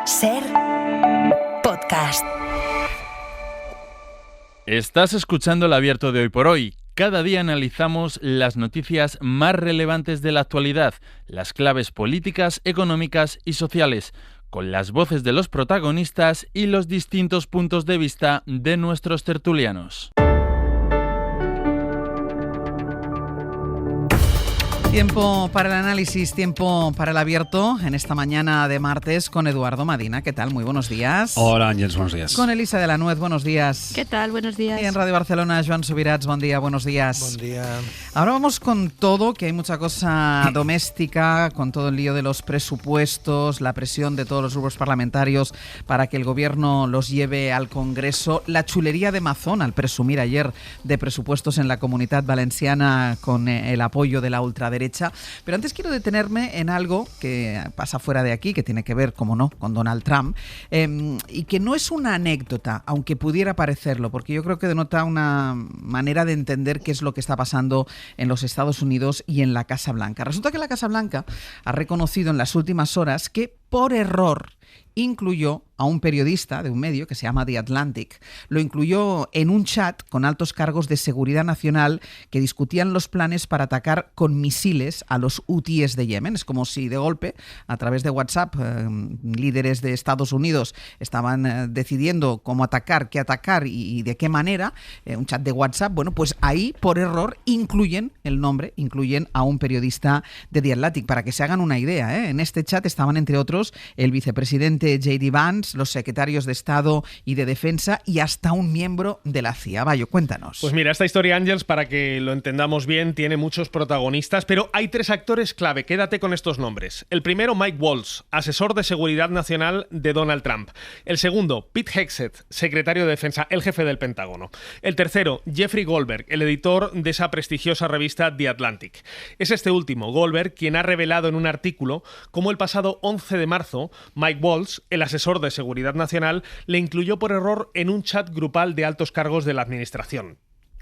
SER Podcast. Estás escuchando El Abierto de Hoy por Hoy. Cada día analizamos las noticias más relevantes de la actualidad, las claves políticas, económicas y sociales, con las voces de los protagonistas y los distintos puntos de vista de nuestros tertulianos. Tiempo para el análisis, tiempo para el abierto en esta mañana de martes con Eduardo Madina. ¿Qué tal? Muy buenos días. Hola, Ángels, buenos días. Con Elisa de la Nuez, buenos días. ¿Qué tal? Buenos días. Y en Radio Barcelona, Joan Subirats, buen día, buenos días. Buen día. Ahora vamos con todo, que hay mucha cosa doméstica, con todo el lío de los presupuestos, la presión de todos los grupos parlamentarios para que el gobierno los lleve al Congreso, la chulería de Mazón al presumir ayer de presupuestos en la Comunitat Valenciana con el apoyo de la ultraderecha. Pero antes quiero detenerme en algo que pasa fuera de aquí, que tiene que ver, como no, con Donald Trump, y que no es una anécdota, aunque pudiera parecerlo, porque yo creo que denota una manera de entender qué es lo que está pasando en los Estados Unidos y en la Casa Blanca. Resulta que la Casa Blanca ha reconocido en las últimas horas que, por error, incluyó a un periodista de un medio que se llama The Atlantic. Lo incluyó en un chat con altos cargos de seguridad nacional que discutían los planes para atacar con misiles a los hutíes de Yemen. Es como si de golpe, a través de WhatsApp, líderes de Estados Unidos estaban decidiendo cómo atacar, qué atacar y de qué manera. Un chat de WhatsApp, bueno, pues ahí por error incluyen a un periodista de The Atlantic, para que se hagan una idea, En este chat estaban, entre otros, el vicepresidente J.D. Vance, los secretarios de Estado y de Defensa y hasta un miembro de la CIA. Bayo, cuéntanos. Pues mira, esta historia, Ángels, para que lo entendamos bien, tiene muchos protagonistas, pero hay tres actores clave. Quédate con estos nombres. El primero, Mike Waltz, asesor de seguridad nacional de Donald Trump. El segundo, Pete Hegseth, secretario de Defensa, el jefe del Pentágono. El tercero, Jeffrey Goldberg, el editor de esa prestigiosa revista The Atlantic. Es este último, Goldberg, quien ha revelado en un artículo cómo el pasado 11 de marzo, Mike Waltz, el asesor de seguridad nacional, le incluyó por error en un chat grupal de altos cargos de la administración.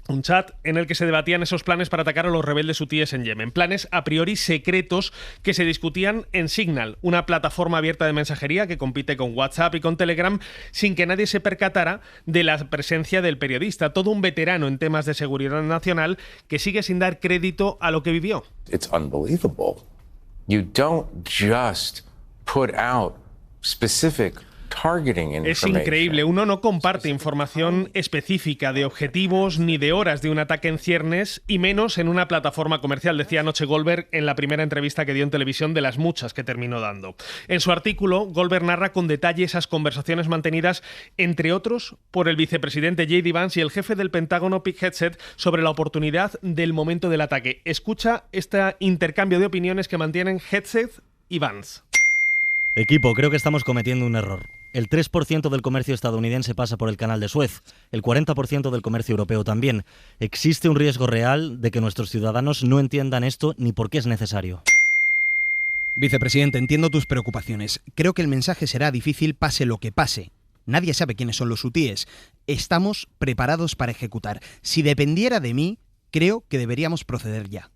Un chat en el que se debatían esos planes para atacar a los rebeldes hutíes en Yemen. Planes a priori secretos que se discutían en Signal, una plataforma abierta de mensajería que compite con WhatsApp y con Telegram, sin que nadie se percatara de la presencia del periodista, todo un veterano en temas de seguridad nacional que sigue sin dar crédito a lo que vivió. It's unbelievable. You don't just put out specific targeting information. Es increíble. Uno no comparte información específica de objetivos ni de horas de un ataque en ciernes, y menos en una plataforma comercial, decía anoche Goldberg en la primera entrevista que dio en televisión de las muchas que terminó dando. En su artículo, Goldberg narra con detalle esas conversaciones mantenidas, entre otros, por el vicepresidente J.D. Vance y el jefe del Pentágono, Pete Hegseth, sobre la oportunidad del momento del ataque. Escucha este intercambio de opiniones que mantienen Hegseth y Vance. Equipo, creo que estamos cometiendo un error. El 3% del comercio estadounidense pasa por el Canal de Suez, el 40% del comercio europeo también. Existe un riesgo real de que nuestros ciudadanos no entiendan esto ni por qué es necesario. Vicepresidente, entiendo tus preocupaciones. Creo que el mensaje será difícil pase lo que pase. Nadie sabe quiénes son los hutíes. Estamos preparados para ejecutar. Si dependiera de mí, creo que deberíamos proceder ya.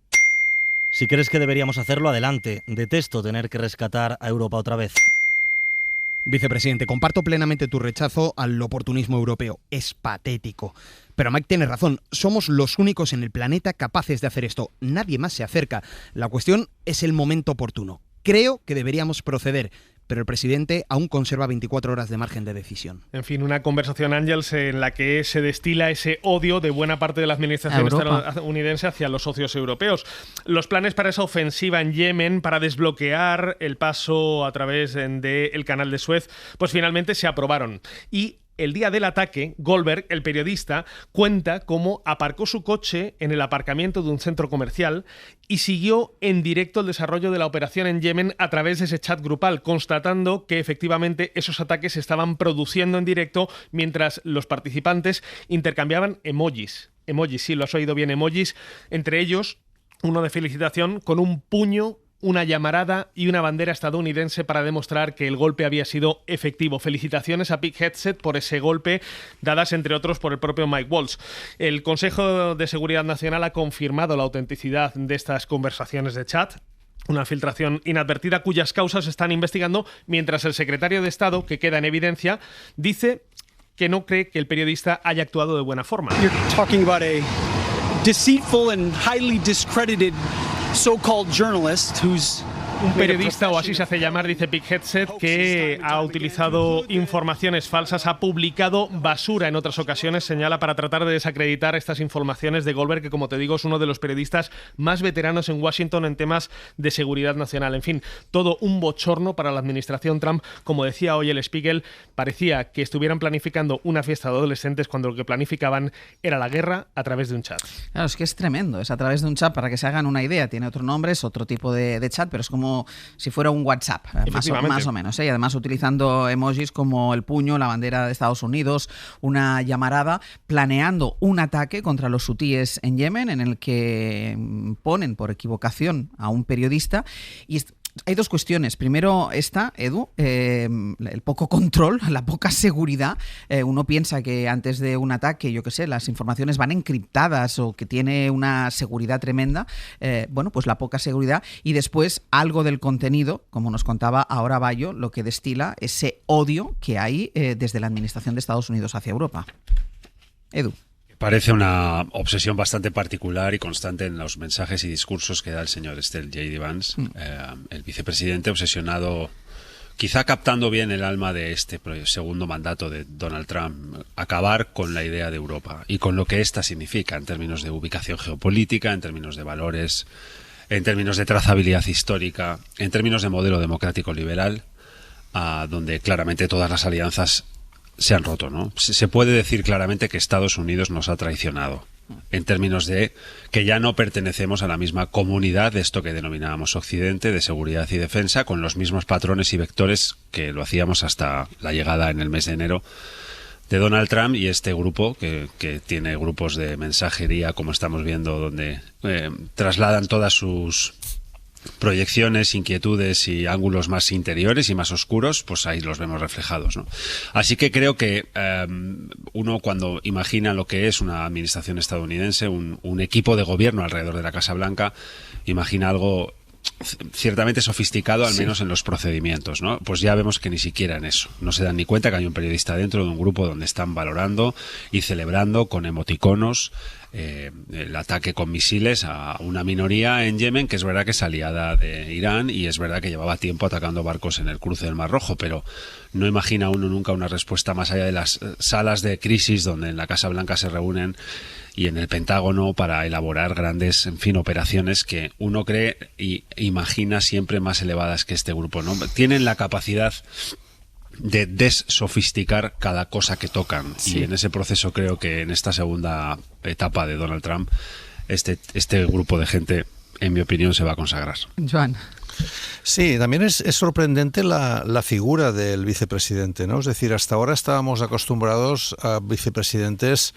Si crees que deberíamos hacerlo, adelante. Detesto tener que rescatar a Europa otra vez. Vicepresidente, comparto plenamente tu rechazo al oportunismo europeo. Es patético. Pero Mike tiene razón. Somos los únicos en el planeta capaces de hacer esto. Nadie más se acerca. La cuestión es el momento oportuno. Creo que deberíamos proceder, pero el presidente aún conserva 24 horas de margen de decisión. En fin, una conversación, Ángels, en la que se destila ese odio de buena parte de la administración estadounidense hacia los socios europeos. Los planes para esa ofensiva en Yemen, para desbloquear el paso a través del Canal de Suez, pues finalmente se aprobaron. Y el día del ataque, Goldberg, el periodista, cuenta cómo aparcó su coche en el aparcamiento de un centro comercial y siguió en directo el desarrollo de la operación en Yemen a través de ese chat grupal, constatando que efectivamente esos ataques se estaban produciendo en directo mientras los participantes intercambiaban emojis. Emojis, sí, lo has oído bien, emojis. Entre ellos, uno de felicitación con un puño, una llamarada y una bandera estadounidense para demostrar que el golpe había sido efectivo. Felicitaciones a Pete Hegseth por ese golpe, dadas entre otros por el propio Mike Waltz. El Consejo de Seguridad Nacional ha confirmado la autenticidad de estas conversaciones de chat. Una filtración inadvertida cuyas causas se están investigando, mientras el secretario de Estado, que queda en evidencia, dice que no cree que el periodista haya actuado de buena forma. You're talking about a deceitful and highly discredited so-called journalist who's un periodista, o así se hace llamar, dice Big Headset, que ha utilizado informaciones falsas, ha publicado basura en otras ocasiones, señala, para tratar de desacreditar estas informaciones de Goldberg, que, como te digo, es uno de los periodistas más veteranos en Washington en temas de seguridad nacional. En fin, todo un bochorno para la administración Trump. Como decía hoy el Spiegel, parecía que estuvieran planificando una fiesta de adolescentes cuando lo que planificaban era la guerra a través de un chat. Claro, es que es tremendo, es a través de un chat, para que se hagan una idea. Tiene otro nombre, es otro tipo de chat, pero es como si fuera un WhatsApp, más o menos, ¿eh? Y además utilizando emojis como el puño, la bandera de Estados Unidos, una llamarada, planeando un ataque contra los hutíes en Yemen, en el que ponen por equivocación a un periodista. Y hay dos cuestiones. Primero esta, Edu, el poco control, la poca seguridad. Uno piensa que antes de un ataque, yo qué sé, las informaciones van encriptadas o que tiene una seguridad tremenda. Bueno, pues la poca seguridad. Y después algo del contenido, como nos contaba ahora Bayo, lo que destila ese odio que hay desde la administración de Estados Unidos hacia Europa. Edu. Parece una obsesión bastante particular y constante en los mensajes y discursos que da el señor J.D. Vance, el vicepresidente obsesionado, quizá captando bien el alma de este segundo mandato de Donald Trump, acabar con la idea de Europa y con lo que ésta significa en términos de ubicación geopolítica, en términos de valores, en términos de trazabilidad histórica, en términos de modelo democrático liberal, donde claramente todas las alianzas se han roto, ¿no? Se puede decir claramente que Estados Unidos nos ha traicionado en términos de que ya no pertenecemos a la misma comunidad de esto que denominábamos Occidente, de seguridad y defensa, con los mismos patrones y vectores que lo hacíamos hasta la llegada en el mes de enero de Donald Trump y este grupo que tiene grupos de mensajería, como estamos viendo, donde trasladan todas sus proyecciones, inquietudes y ángulos más interiores y más oscuros, pues ahí los vemos reflejados, ¿no? Así que creo que uno, cuando imagina lo que es una administración estadounidense, un equipo de gobierno alrededor de la Casa Blanca, imagina algo ciertamente sofisticado, al menos en los procedimientos, ¿no? Pues ya vemos que ni siquiera en eso. No se dan ni cuenta que hay un periodista dentro de un grupo donde están valorando y celebrando con emoticonos el ataque con misiles a una minoría en Yemen, que es verdad que es aliada de Irán y es verdad que llevaba tiempo atacando barcos en el cruce del Mar Rojo, pero no imagina uno nunca una respuesta más allá de las salas de crisis donde en la Casa Blanca se reúnen y en el Pentágono para elaborar grandes, en fin, operaciones que uno cree y imagina siempre más elevadas que este grupo, ¿no? Tienen la capacidad de desofisticar cada cosa que tocan. Sí. Y en ese proceso creo que en esta segunda etapa de Donald Trump este grupo de gente, en mi opinión, se va a consagrar. Joan. Sí, también es sorprendente la figura del vicepresidente, ¿no? Es decir, hasta ahora estábamos acostumbrados a vicepresidentes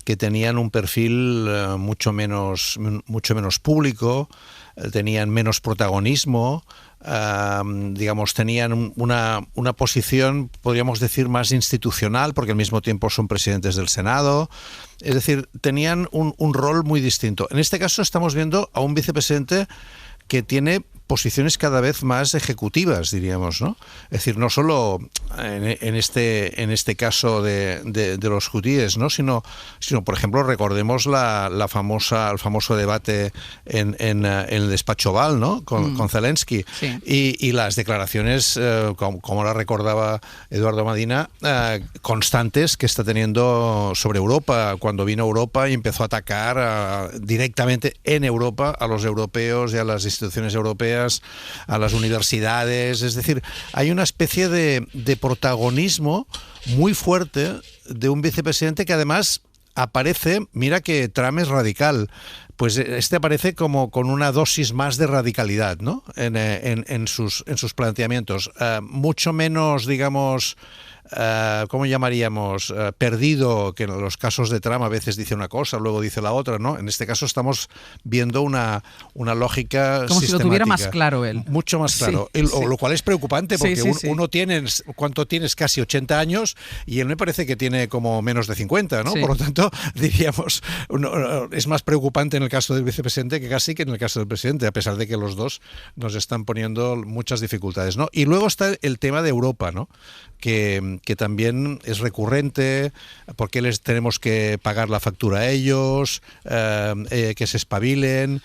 que tenían un perfil mucho menos público, tenían menos protagonismo, digamos, tenían una posición, podríamos decir, más institucional, porque al mismo tiempo son presidentes del Senado. Es decir, tenían un rol muy distinto. En este caso estamos viendo a un vicepresidente que tiene posiciones cada vez más ejecutivas, diríamos, ¿no? Es decir, no solo en este caso de los hutíes, ¿no? Sino por ejemplo, recordemos el famoso debate en el despacho Oval, ¿no? Con Zelensky. Sí. Y las declaraciones, como la recordaba Eduardo Madina, constantes que está teniendo sobre Europa, cuando vino a Europa y empezó a atacar directamente en Europa a los europeos y a las instituciones europeas, a las universidades. Es decir, hay una especie de protagonismo muy fuerte de un vicepresidente que además aparece, mira que Trump es radical, pues este aparece como con una dosis más de radicalidad, ¿no? En sus planteamientos, mucho menos, digamos, ¿cómo llamaríamos? Perdido, que en los casos de Trump a veces dice una cosa, luego dice la otra, ¿no? En este caso estamos viendo una lógica como sistemática. Si lo tuviera más claro él. Mucho más claro. Sí, lo cual es preocupante porque uno tiene, ¿cuánto tienes? Casi 80 años y él me parece que tiene como menos de 50, ¿no? Sí. Por lo tanto, diríamos, es más preocupante en el caso del vicepresidente que casi que en el caso del presidente, a pesar de que los dos nos están poniendo muchas dificultades, ¿no? Y luego está el tema de Europa, ¿no? Que también es recurrente, porque les tenemos que pagar la factura a ellos, que se espabilen.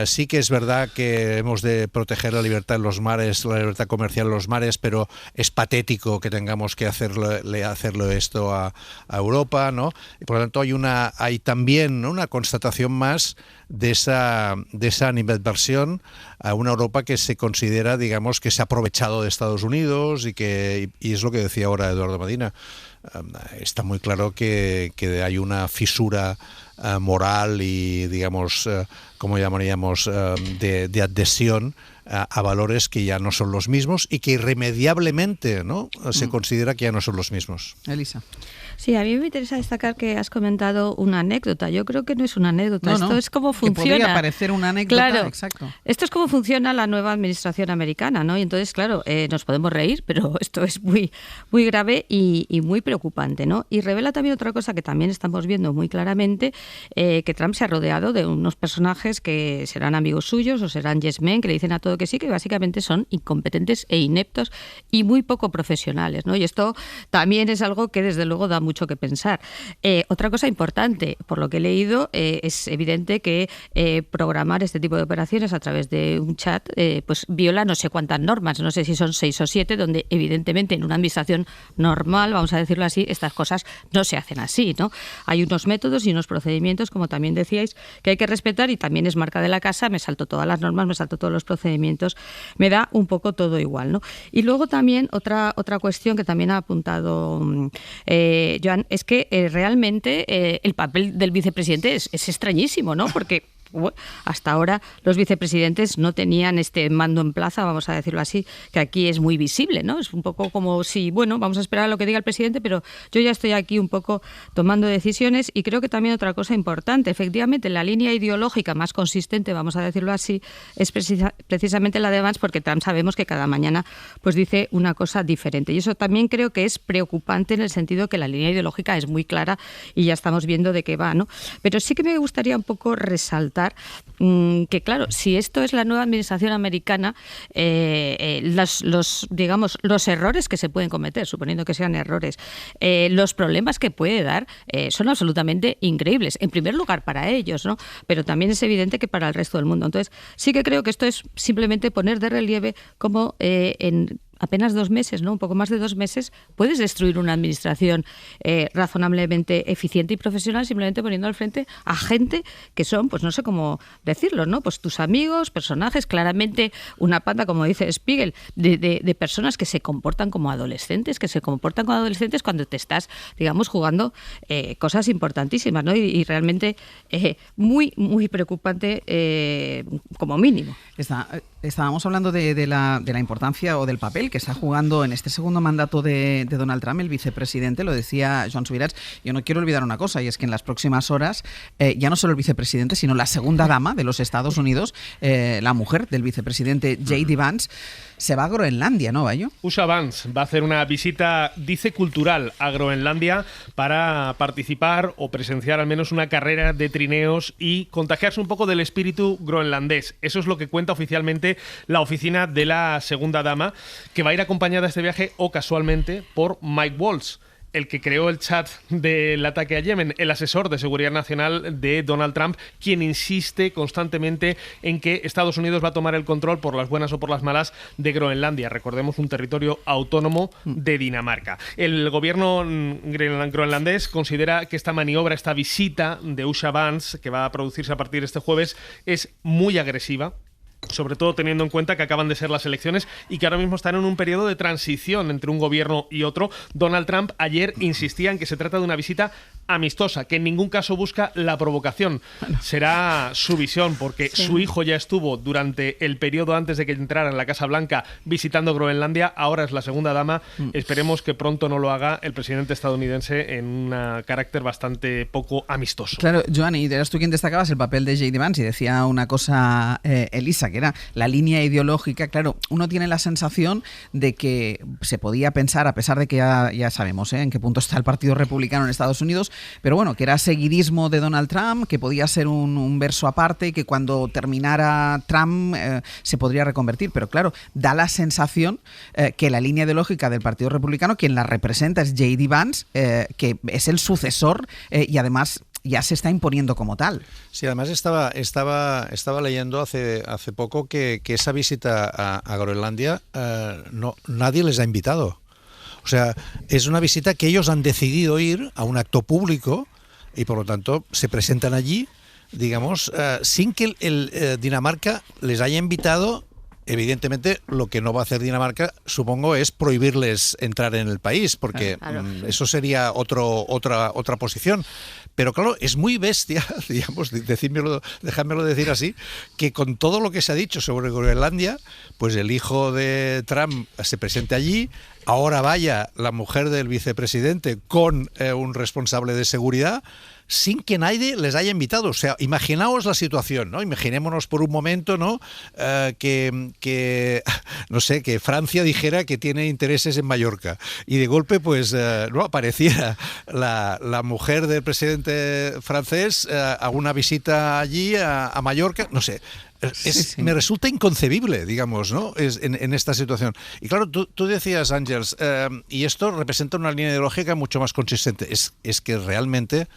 Sí que es verdad que hemos de proteger la libertad en los mares, la libertad comercial en los mares, pero es patético que tengamos que hacerlo esto a Europa, ¿no? Y por lo tanto hay también, ¿no?, una constatación más de esa animadversión a una Europa que se considera, digamos, que se ha aprovechado de Estados Unidos y es lo que decía ahora Eduardo Medina. Está muy claro que hay una fisura moral y, digamos, ¿cómo llamaríamos?, de adhesión a valores que ya no son los mismos y que irremediablemente, ¿no?, se considera que ya no son los mismos. Elisa. Sí, a mí me interesa destacar que has comentado una anécdota. Yo creo que no es una anécdota, esto es cómo funciona. Que podría parecer una anécdota, claro, exacto. Esto es cómo funciona la nueva administración americana, ¿no? Y entonces, claro, nos podemos reír, pero esto es muy, muy grave y muy preocupante, ¿no? Y revela también otra cosa que también estamos viendo muy claramente, que Trump se ha rodeado de unos personajes que serán amigos suyos o serán yes men, que le dicen a todo que sí, que básicamente son incompetentes e ineptos y muy poco profesionales, ¿no? Y esto también es algo que desde luego da mucho que pensar. Otra cosa importante, por lo que he leído, es evidente que programar este tipo de operaciones a través de un chat pues viola no sé cuántas normas, no sé si son 6 o 7, donde evidentemente en una administración normal, vamos a decirlo así, estas cosas no se hacen así, ¿no? Hay unos métodos y unos procedimientos, como también decíais, que hay que respetar y también es marca de la casa. Me salto todas las normas, me salto todos los procedimientos, me da un poco todo igual, ¿no? Y luego también otra cuestión que también ha apuntado Joan, es que realmente el papel del vicepresidente es extrañísimo, ¿no? Porque hasta ahora los vicepresidentes no tenían este mando en plaza, vamos a decirlo así, que aquí es muy visible, ¿no? Es un poco como si, bueno, vamos a esperar a lo que diga el presidente, pero yo ya estoy aquí un poco tomando decisiones. Y creo que también otra cosa importante, efectivamente, la línea ideológica más consistente, vamos a decirlo así, es precisamente la de Vance, porque Trump sabemos que cada mañana pues dice una cosa diferente. Y eso también creo que es preocupante en el sentido que la línea ideológica es muy clara y ya estamos viendo de qué va, ¿no? Pero sí que me gustaría un poco resaltar que, claro, si esto es la nueva administración americana, los errores que se pueden cometer, suponiendo que sean errores, los problemas que puede dar son absolutamente increíbles. En primer lugar para ellos, ¿no? Pero también es evidente que para el resto del mundo. Entonces, sí que creo que esto es simplemente poner de relieve cómo en apenas 2 meses, ¿no?, un poco más de 2 meses, puedes destruir una administración razonablemente eficiente y profesional simplemente poniendo al frente a gente que son, pues no sé cómo decirlo, ¿no?, pues tus amigos, personajes, claramente una panda, como dice Spiegel, de personas que se comportan como adolescentes, cuando te estás, digamos, jugando cosas importantísimas, ¿no? Y realmente muy, muy preocupante como mínimo. Estábamos hablando de la importancia o del papel que está jugando en este segundo mandato de Donald Trump el vicepresidente. Lo decía Joan Subirats. Yo no quiero olvidar una cosa, y es que en las próximas horas ya no solo el vicepresidente, sino la segunda dama de los Estados Unidos, la mujer del vicepresidente J.D. Vance, se va a Groenlandia, ¿no, Bayo? Usha Vance va a hacer una visita, dice, cultural a Groenlandia para participar o presenciar al menos una carrera de trineos y contagiarse un poco del espíritu groenlandés. Eso es lo que cuenta oficialmente la oficina de la segunda dama, que va a ir acompañada a este viaje, o casualmente, por Mike Waltz, el que creó el chat del ataque a Yemen, el asesor de seguridad nacional de Donald Trump, quien insiste constantemente en que Estados Unidos va a tomar el control, por las buenas o por las malas, de Groenlandia. Recordemos, un territorio autónomo de Dinamarca. El gobierno groenlandés considera que esta maniobra, esta visita de Usha Vance, que va a producirse a partir de este jueves, es muy agresiva, sobre todo teniendo en cuenta que acaban de ser las elecciones y que ahora mismo están en un periodo de transición entre un gobierno y otro. Donald Trump ayer insistía en que se trata de una visita amistosa, que en ningún caso busca la provocación. Será su visión, porque su hijo ya estuvo durante el periodo antes de que entrara en la Casa Blanca visitando Groenlandia, ahora es la segunda dama. Esperemos que pronto no lo haga el presidente estadounidense en un carácter bastante poco amistoso. Claro, Joan, y eras tú quien destacabas el papel de J.D. Vance, y decía una cosa Elisa, que era la línea ideológica. Claro, uno tiene la sensación de que se podía pensar, a pesar de que ya sabemos en qué punto está el Partido Republicano en Estados Unidos, pero bueno, que era seguidismo de Donald Trump, que podía ser un verso aparte, que cuando terminara Trump se podría reconvertir. Pero claro, da la sensación que la línea ideológica del Partido Republicano, quien la representa es J.D. Vance, que es el sucesor y además ya se está imponiendo como tal. Sí, además estaba leyendo hace poco que esa visita a Groenlandia nadie les ha invitado. O sea, es una visita que ellos han decidido ir a un acto público y por lo tanto se presentan allí, digamos, sin que Dinamarca les haya invitado. Evidentemente, lo que no va a hacer Dinamarca, supongo, es prohibirles entrar en el país, porque eso sería otra posición. Pero claro, es muy bestia, digamos, dejádmelo decir así, que con todo lo que se ha dicho sobre Groenlandia, pues el hijo de Trump se presente allí, ahora vaya la mujer del vicepresidente con un responsable de seguridad, sin que nadie les haya invitado. O sea, imaginaos la situación, ¿no? Imaginémonos por un momento, ¿no? Que no sé, que Francia dijera que tiene intereses en Mallorca y de golpe, pues, no apareciera la mujer del presidente francés a una visita allí a Mallorca, no sé. Sí. Me resulta inconcebible, digamos, ¿no? En esta situación. Y claro, tú decías, Ángels, y esto representa una línea ideológica mucho más consistente. Es que realmente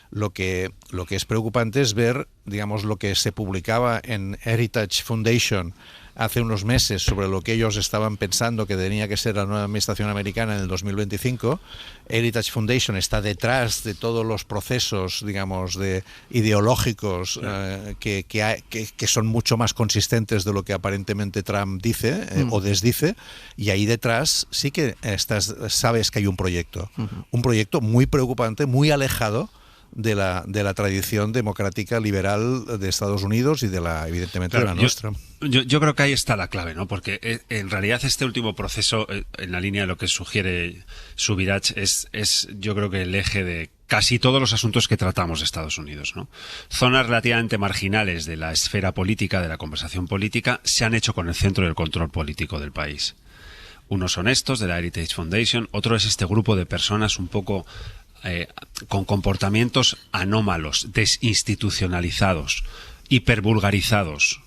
lo que es preocupante es ver, digamos, lo que se publicaba en Heritage Foundation hace unos meses sobre lo que ellos estaban pensando que tenía que ser la nueva administración americana en el 2025. Heritage Foundation está detrás de todos los procesos, digamos, ideológicos que son mucho más consistentes de lo que aparentemente Trump dice o desdice, y ahí detrás sí que sabes que hay un proyecto muy preocupante, muy alejado de la tradición democrática liberal de Estados Unidos y evidentemente de la nuestra. Yo creo que ahí está la clave, ¿no? Porque en realidad este último proceso, en la línea de lo que sugiere Subirach, es yo creo que el eje de casi todos los asuntos que tratamos de Estados Unidos, ¿no? Zonas relativamente marginales de la esfera política, de la conversación política, se han hecho con el centro del control político del país. Unos son estos, de la Heritage Foundation, otro es este grupo de personas un poco con comportamientos anómalos, desinstitucionalizados, hipervulgarizados,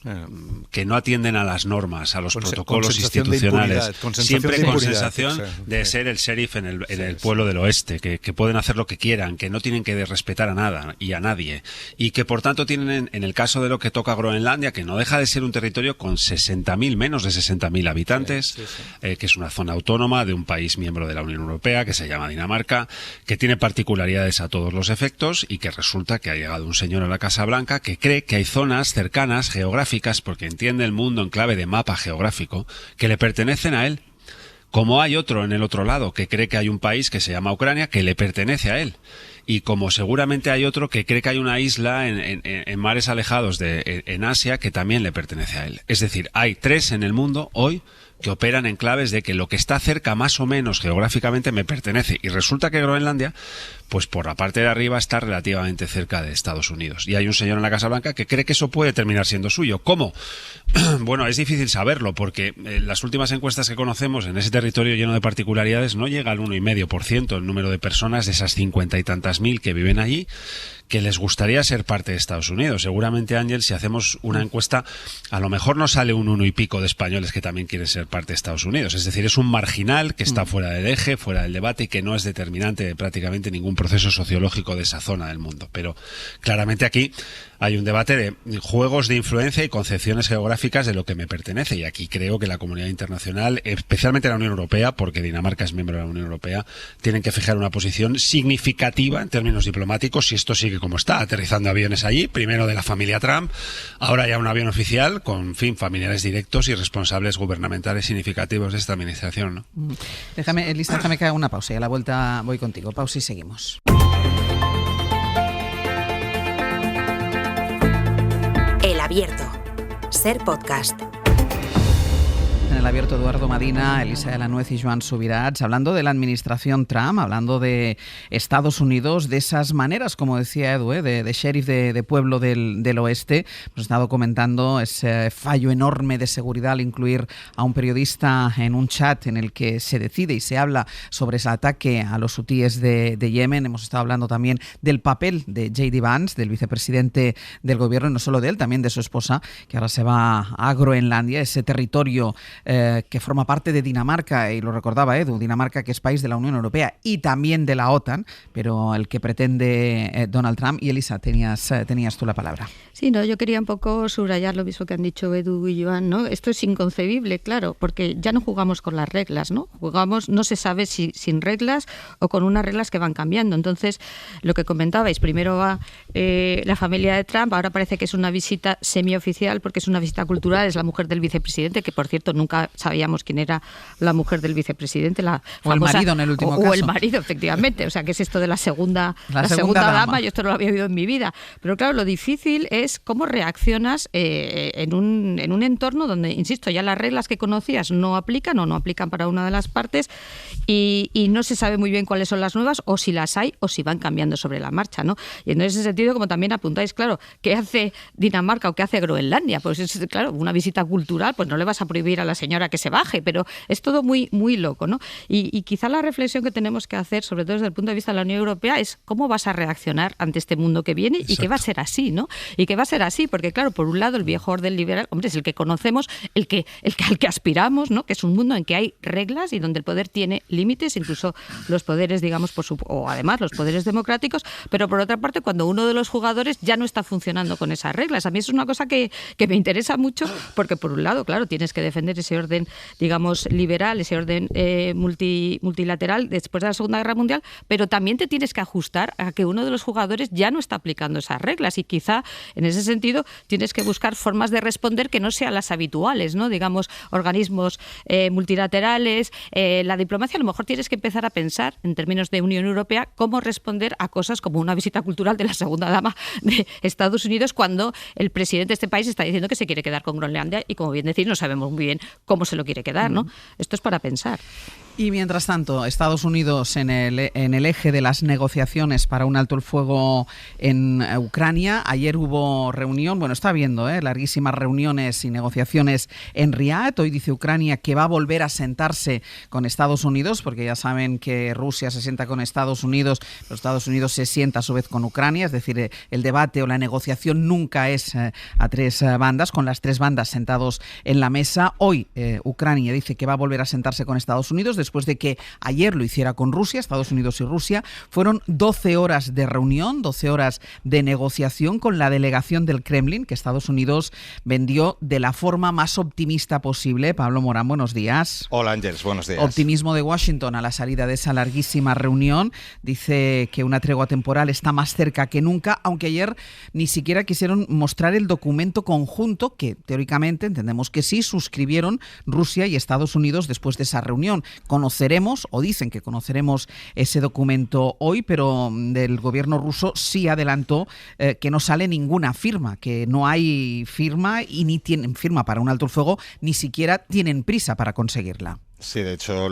que no atienden a las normas, a los protocolos institucionales, siempre con sensación de ser el sheriff en el pueblo del oeste, que pueden hacer lo que quieran, que no tienen que respetar a nada y a nadie, y que por tanto tienen, en el caso de lo que toca Groenlandia, que no deja de ser un territorio con 60.000, menos de 60.000 habitantes, que es una zona autónoma de un país miembro de la Unión Europea, que se llama Dinamarca, que tiene particularidades a todos los efectos, y que resulta que ha llegado un señor a la Casa Blanca que cree que hay zonas cercanas, geográficas, porque entiende el mundo en clave de mapa geográfico, que le pertenecen a él. Como hay otro en el otro lado que cree que hay un país que se llama Ucrania que le pertenece a él. Y como seguramente hay otro que cree que hay una isla en mares alejados en Asia que también le pertenece a él. Es decir, hay tres en el mundo hoy que operan en claves de que lo que está cerca más o menos geográficamente me pertenece. Y resulta que Groenlandia, pues por la parte de arriba está relativamente cerca de Estados Unidos. Y hay un señor en la Casa Blanca que cree que eso puede terminar siendo suyo. ¿Cómo? Bueno, es difícil saberlo porque las últimas encuestas que conocemos en ese territorio lleno de particularidades no llega al 1,5% el número de personas de esas 50 y tantas mil que viven allí que les gustaría ser parte de Estados Unidos. Seguramente, Ángel, si hacemos una encuesta, a lo mejor nos sale un 1 y pico de españoles que también quieren ser parte de Estados Unidos. Es decir, es un marginal que está fuera del eje, fuera del debate y que no es determinante de prácticamente ningún proceso sociológico de esa zona del mundo. Pero claramente aquí hay un debate de juegos de influencia y concepciones geográficas de lo que me pertenece. Y aquí creo que la comunidad internacional, especialmente la Unión Europea, porque Dinamarca es miembro de la Unión Europea, tienen que fijar una posición significativa en términos diplomáticos si esto sigue como está, aterrizando aviones allí, primero de la familia Trump, ahora ya un avión oficial con, en fin, familiares directos y responsables gubernamentales significativos de esta administración, ¿no? Elisa, déjame que haga una pausa y a la vuelta voy contigo. Pausa y seguimos. El Abierto. Ser podcast. el Abierto Eduardo Madina, Elisa de la Nuez y Joan Subirats, hablando de la administración Trump, hablando de Estados Unidos, de esas maneras, como decía Edu, de sheriff de pueblo del oeste. Hemos estado comentando ese fallo enorme de seguridad al incluir a un periodista en un chat en el que se decide y se habla sobre ese ataque a los hutíes de Yemen. Hemos estado hablando también del papel de J.D. Vance, del vicepresidente del gobierno, y no solo de él, también de su esposa, que ahora se va a Groenlandia, ese territorio que forma parte de Dinamarca, y lo recordaba Edu, Dinamarca, que es país de la Unión Europea y también de la OTAN, pero el que pretende Donald Trump. Y Elisa, tenías tú la palabra. Sí, no, yo quería un poco subrayar lo mismo que han dicho Edu y Joan, ¿no? Esto es inconcebible, claro, porque ya no jugamos con las reglas, ¿no? Jugamos, no se sabe si sin reglas o con unas reglas que van cambiando. Entonces, lo que comentabais, primero va la familia de Trump, ahora parece que es una visita semioficial porque es una visita cultural, es la mujer del vicepresidente, que por cierto nunca sabíamos quién era la mujer del vicepresidente, la o famosa, el marido en el último caso. O el marido, efectivamente. O sea, que es esto de la segunda dama. Yo esto no lo había oído en mi vida. Pero claro, lo difícil es cómo reaccionas en un entorno donde, insisto, ya las reglas que conocías no aplican o no aplican para una de las partes y no se sabe muy bien cuáles son las nuevas o si las hay o si van cambiando sobre la marcha, ¿no? Y en ese sentido, como también apuntáis, claro, ¿qué hace Dinamarca o qué hace Groenlandia? Pues es, claro, una visita cultural, pues no le vas a prohibir a la señora que se baje, pero es todo muy, muy loco, ¿no? Y quizá la reflexión que tenemos que hacer, sobre todo desde el punto de vista de la Unión Europea, es cómo vas a reaccionar ante este mundo que viene. Exacto. Y que va a ser así, ¿no? Y que va a ser así, porque claro, por un lado el viejo orden liberal, hombre, es el que conocemos, al que aspiramos, ¿no? Que es un mundo en que hay reglas y donde el poder tiene límites, incluso los poderes, digamos, o además los poderes democráticos, pero por otra parte, cuando uno de los jugadores ya no está funcionando con esas reglas. A mí es una cosa que me interesa mucho, porque por un lado, claro, tienes que defender ese orden, digamos, liberal, ese orden multilateral después de la Segunda Guerra Mundial, pero también te tienes que ajustar a que uno de los jugadores ya no está aplicando esas reglas y quizá en ese sentido tienes que buscar formas de responder que no sean las habituales, ¿no? Digamos, organismos multilaterales, la diplomacia. A lo mejor tienes que empezar a pensar en términos de Unión Europea cómo responder a cosas como una visita cultural de la segunda dama de Estados Unidos cuando el presidente de este país está diciendo que se quiere quedar con Groenlandia y, como bien decís, no sabemos muy bien cómo se lo quiere quedar, ¿no? Esto es para pensar. Y mientras tanto, Estados Unidos en el eje de las negociaciones para un alto el fuego en Ucrania. Ayer hubo reunión, bueno, está habiendo larguísimas reuniones y negociaciones en Riad. Hoy dice Ucrania que va a volver a sentarse con Estados Unidos, porque ya saben que Rusia se sienta con Estados Unidos, pero Estados Unidos se sienta a su vez con Ucrania. Es decir, el debate o la negociación nunca es a tres bandas, con las tres bandas sentados en la mesa. Hoy Ucrania dice que va a volver a sentarse con Estados Unidos después de que ayer lo hiciera con Rusia. Estados Unidos y Rusia fueron 12 horas de reunión, 12 horas de negociación con la delegación del Kremlin, que Estados Unidos vendió de la forma más optimista posible. Pablo Morán, buenos días. Hola Ángeles, buenos días. Optimismo de Washington a la salida de esa larguísima reunión. Dice que una tregua temporal está más cerca que nunca, aunque ayer ni siquiera quisieron mostrar el documento conjunto que teóricamente entendemos que sí suscribieron Rusia y Estados Unidos después de esa reunión. Conoceremos, o dicen que conoceremos ese documento hoy, pero del gobierno ruso sí adelantó que no sale ninguna firma, que no hay firma y ni tienen firma para un alto el fuego, ni siquiera tienen prisa para conseguirla. Sí, de hecho,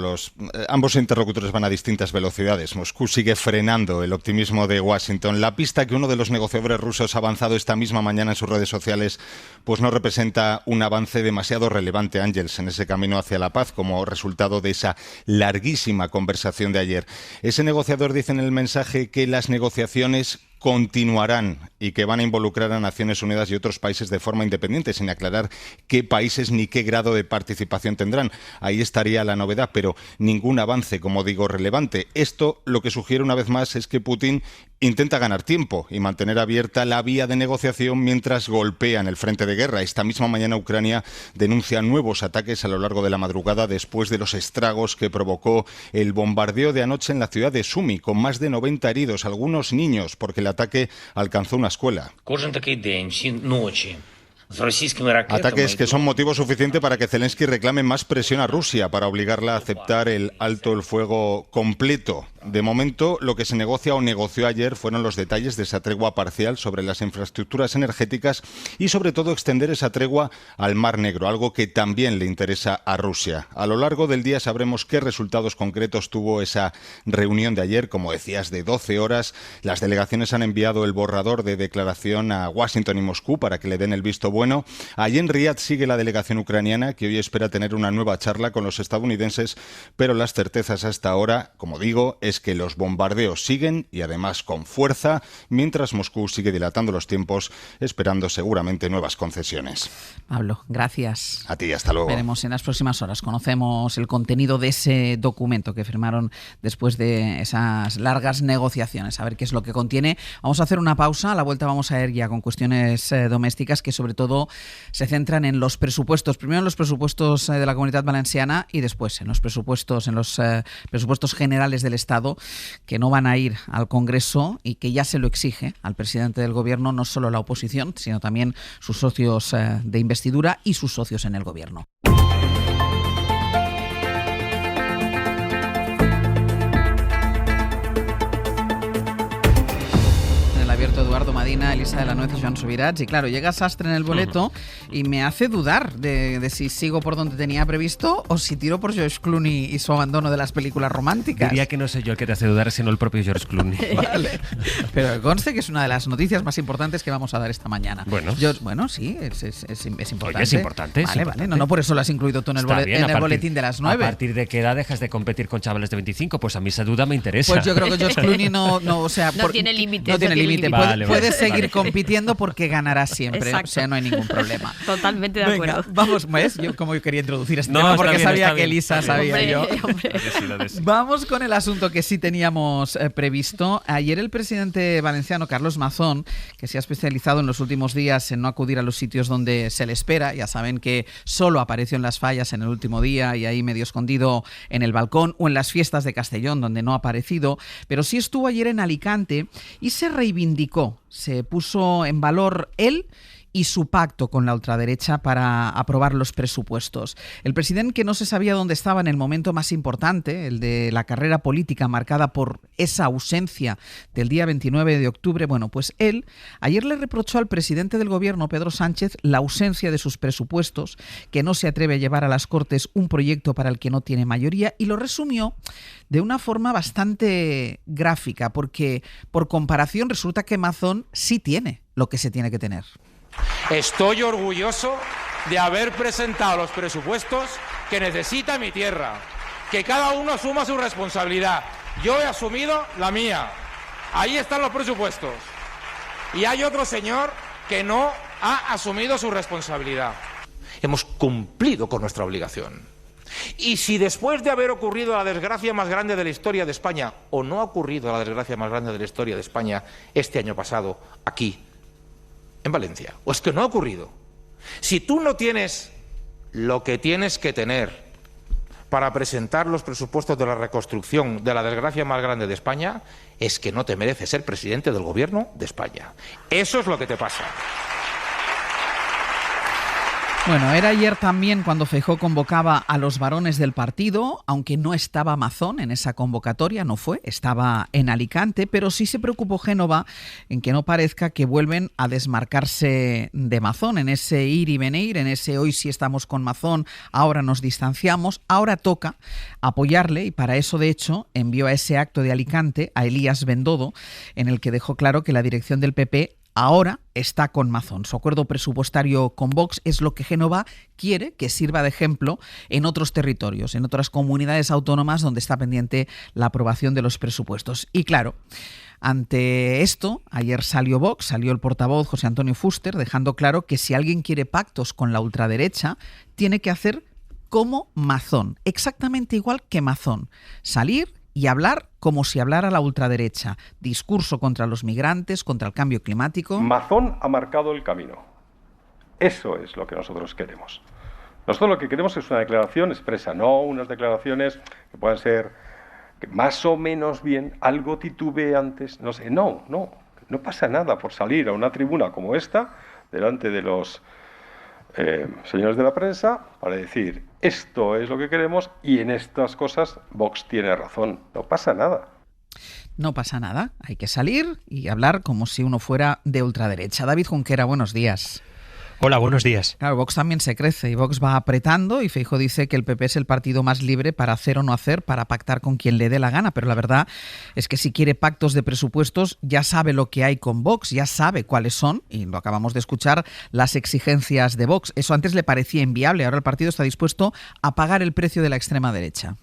ambos interlocutores van a distintas velocidades. Moscú sigue frenando el optimismo de Washington. La pista que uno de los negociadores rusos ha avanzado esta misma mañana en sus redes sociales pues no representa un avance demasiado relevante, Ángels, en ese camino hacia la paz como resultado de esa larguísima conversación de ayer. Ese negociador dice en el mensaje que las negociaciones continuarán y que van a involucrar a Naciones Unidas y otros países de forma independiente, sin aclarar qué países ni qué grado de participación tendrán. Ahí estaría la novedad, pero ningún avance, como digo, relevante. Esto lo que sugiere una vez más es que Putin intenta ganar tiempo y mantener abierta la vía de negociación mientras golpea en el frente de guerra. Esta misma mañana Ucrania denuncia nuevos ataques a lo largo de la madrugada después de los estragos que provocó el bombardeo de anoche en la ciudad de Sumi, con más de 90 heridos, algunos niños, porque el ataque alcanzó una escuela. Ataques que son motivo suficiente para que Zelensky reclame más presión a Rusia para obligarla a aceptar el alto el fuego completo. De momento, lo que se negocia o negoció ayer fueron los detalles de esa tregua parcial sobre las infraestructuras energéticas y, sobre todo, extender esa tregua al Mar Negro, algo que también le interesa a Rusia. A lo largo del día sabremos qué resultados concretos tuvo esa reunión de ayer, como decías, de 12 horas. Las delegaciones han enviado el borrador de declaración a Washington y Moscú para que le den el visto bueno. Allí en Riad sigue la delegación ucraniana, que hoy espera tener una nueva charla con los estadounidenses, pero las certezas hasta ahora, como digo, es que los bombardeos siguen y además con fuerza, mientras Moscú sigue dilatando los tiempos, esperando seguramente nuevas concesiones. Pablo, gracias. A ti, hasta luego. Veremos en las próximas horas. Conocemos el contenido de ese documento que firmaron después de esas largas negociaciones. A ver qué es lo que contiene. Vamos a hacer una pausa. A la vuelta vamos a ir ya con cuestiones domésticas que sobre todo se centran en los presupuestos. Primero en los presupuestos de la Comunidad Valenciana y después en los presupuestos generales del Estado, que no van a ir al Congreso y que ya se lo exige al presidente del Gobierno, no solo la oposición, sino también sus socios de investidura y sus socios en el Gobierno. Eduardo Madina, Elisa de la Nuez y Joan Subirats. Y claro, llega Sastre en el boleto y me hace dudar de si sigo por donde tenía previsto o si tiro por George Clooney y su abandono de las películas románticas. Diría que no sé yo el que te hace dudar, sino el propio George Clooney. Vale. Pero conste que es una de las noticias más importantes que vamos a dar esta mañana. Bueno, sí, es importante. Oye, es importante. Vale. No por eso lo has incluido tú en el boletín de las 9. ¿A partir de qué edad dejas de competir con chavales de 25? Pues a mí esa duda me interesa. Pues yo creo que George Clooney no tiene límite. No tiene límite. Vale, puede seguir compitiendo porque ganará siempre. Exacto. O sea, no hay ningún problema. Totalmente de acuerdo. Vamos, ¿ves? Yo como quería introducir este tema porque sabía que Elisa sabía yo. Vamos con el asunto que sí teníamos previsto. Ayer el presidente valenciano, Carlos Mazón, que se ha especializado en los últimos días en no acudir a los sitios donde se le espera, ya saben que solo apareció en Las Fallas en el último día y ahí medio escondido en el balcón, o en las fiestas de Castellón, donde no ha aparecido, pero sí estuvo ayer en Alicante y se reivindicó, se puso en valor él y su pacto con la ultraderecha para aprobar los presupuestos. El presidente, que no se sabía dónde estaba en el momento más importante, el de la carrera política marcada por esa ausencia del día 29 de octubre, bueno, pues él ayer le reprochó al presidente del Gobierno, Pedro Sánchez, la ausencia de sus presupuestos, que no se atreve a llevar a las Cortes un proyecto para el que no tiene mayoría, y lo resumió de una forma bastante gráfica, porque por comparación resulta que Mazón sí tiene lo que se tiene que tener. Estoy orgulloso de haber presentado los presupuestos que necesita mi tierra, que cada uno asuma su responsabilidad. Yo he asumido la mía. Ahí están los presupuestos. Y hay otro señor que no ha asumido su responsabilidad. Hemos cumplido con nuestra obligación. Y si después de haber ocurrido la desgracia más grande de la historia de España, o no ha ocurrido la desgracia más grande de la historia de España este año pasado, aquí, en Valencia, o es que no ha ocurrido. Si tú no tienes lo que tienes que tener para presentar los presupuestos de la reconstrucción de la desgracia más grande de España, es que no te mereces ser presidente del Gobierno de España. Eso es lo que te pasa. Bueno, era ayer también cuando Feijóo convocaba a los varones del partido, aunque no estaba Mazón en esa convocatoria, no fue, estaba en Alicante, pero sí se preocupó Génova en que no parezca que vuelven a desmarcarse de Mazón, en ese ir y venir, en ese hoy sí estamos con Mazón, ahora nos distanciamos, ahora toca apoyarle, y para eso de hecho envió a ese acto de Alicante a Elías Bendodo, en el que dejó claro que la dirección del PP ahora está con Mazón. Su acuerdo presupuestario con Vox es lo que Génova quiere que sirva de ejemplo en otros territorios, en otras comunidades autónomas donde está pendiente la aprobación de los presupuestos. Y claro, ante esto, ayer salió Vox, salió el portavoz José Antonio Fuster, dejando claro que si alguien quiere pactos con la ultraderecha, tiene que hacer como Mazón, exactamente igual que Mazón, salir y hablar como si hablara la ultraderecha. Discurso contra los migrantes, contra el cambio climático. Mazón ha marcado el camino. Eso es lo que nosotros queremos. Nosotros lo que queremos es una declaración expresa, no unas declaraciones que puedan ser más o menos bien, algo titubeantes, no sé. No pasa nada por salir a una tribuna como esta, delante de los señores de la prensa, para decir esto es lo que queremos y en estas cosas Vox tiene razón. No pasa nada. No pasa nada, hay que salir y hablar como si uno fuera de ultraderecha. David Junquera, buenos días. Hola, buenos días. Claro, Vox también se crece y Vox va apretando y Feijóo dice que el PP es el partido más libre para hacer o no hacer, para pactar con quien le dé la gana, pero la verdad es que si quiere pactos de presupuestos ya sabe lo que hay con Vox, ya sabe cuáles son, y lo acabamos de escuchar, las exigencias de Vox. Eso antes le parecía inviable, ahora el partido está dispuesto a pagar el precio de la extrema derecha.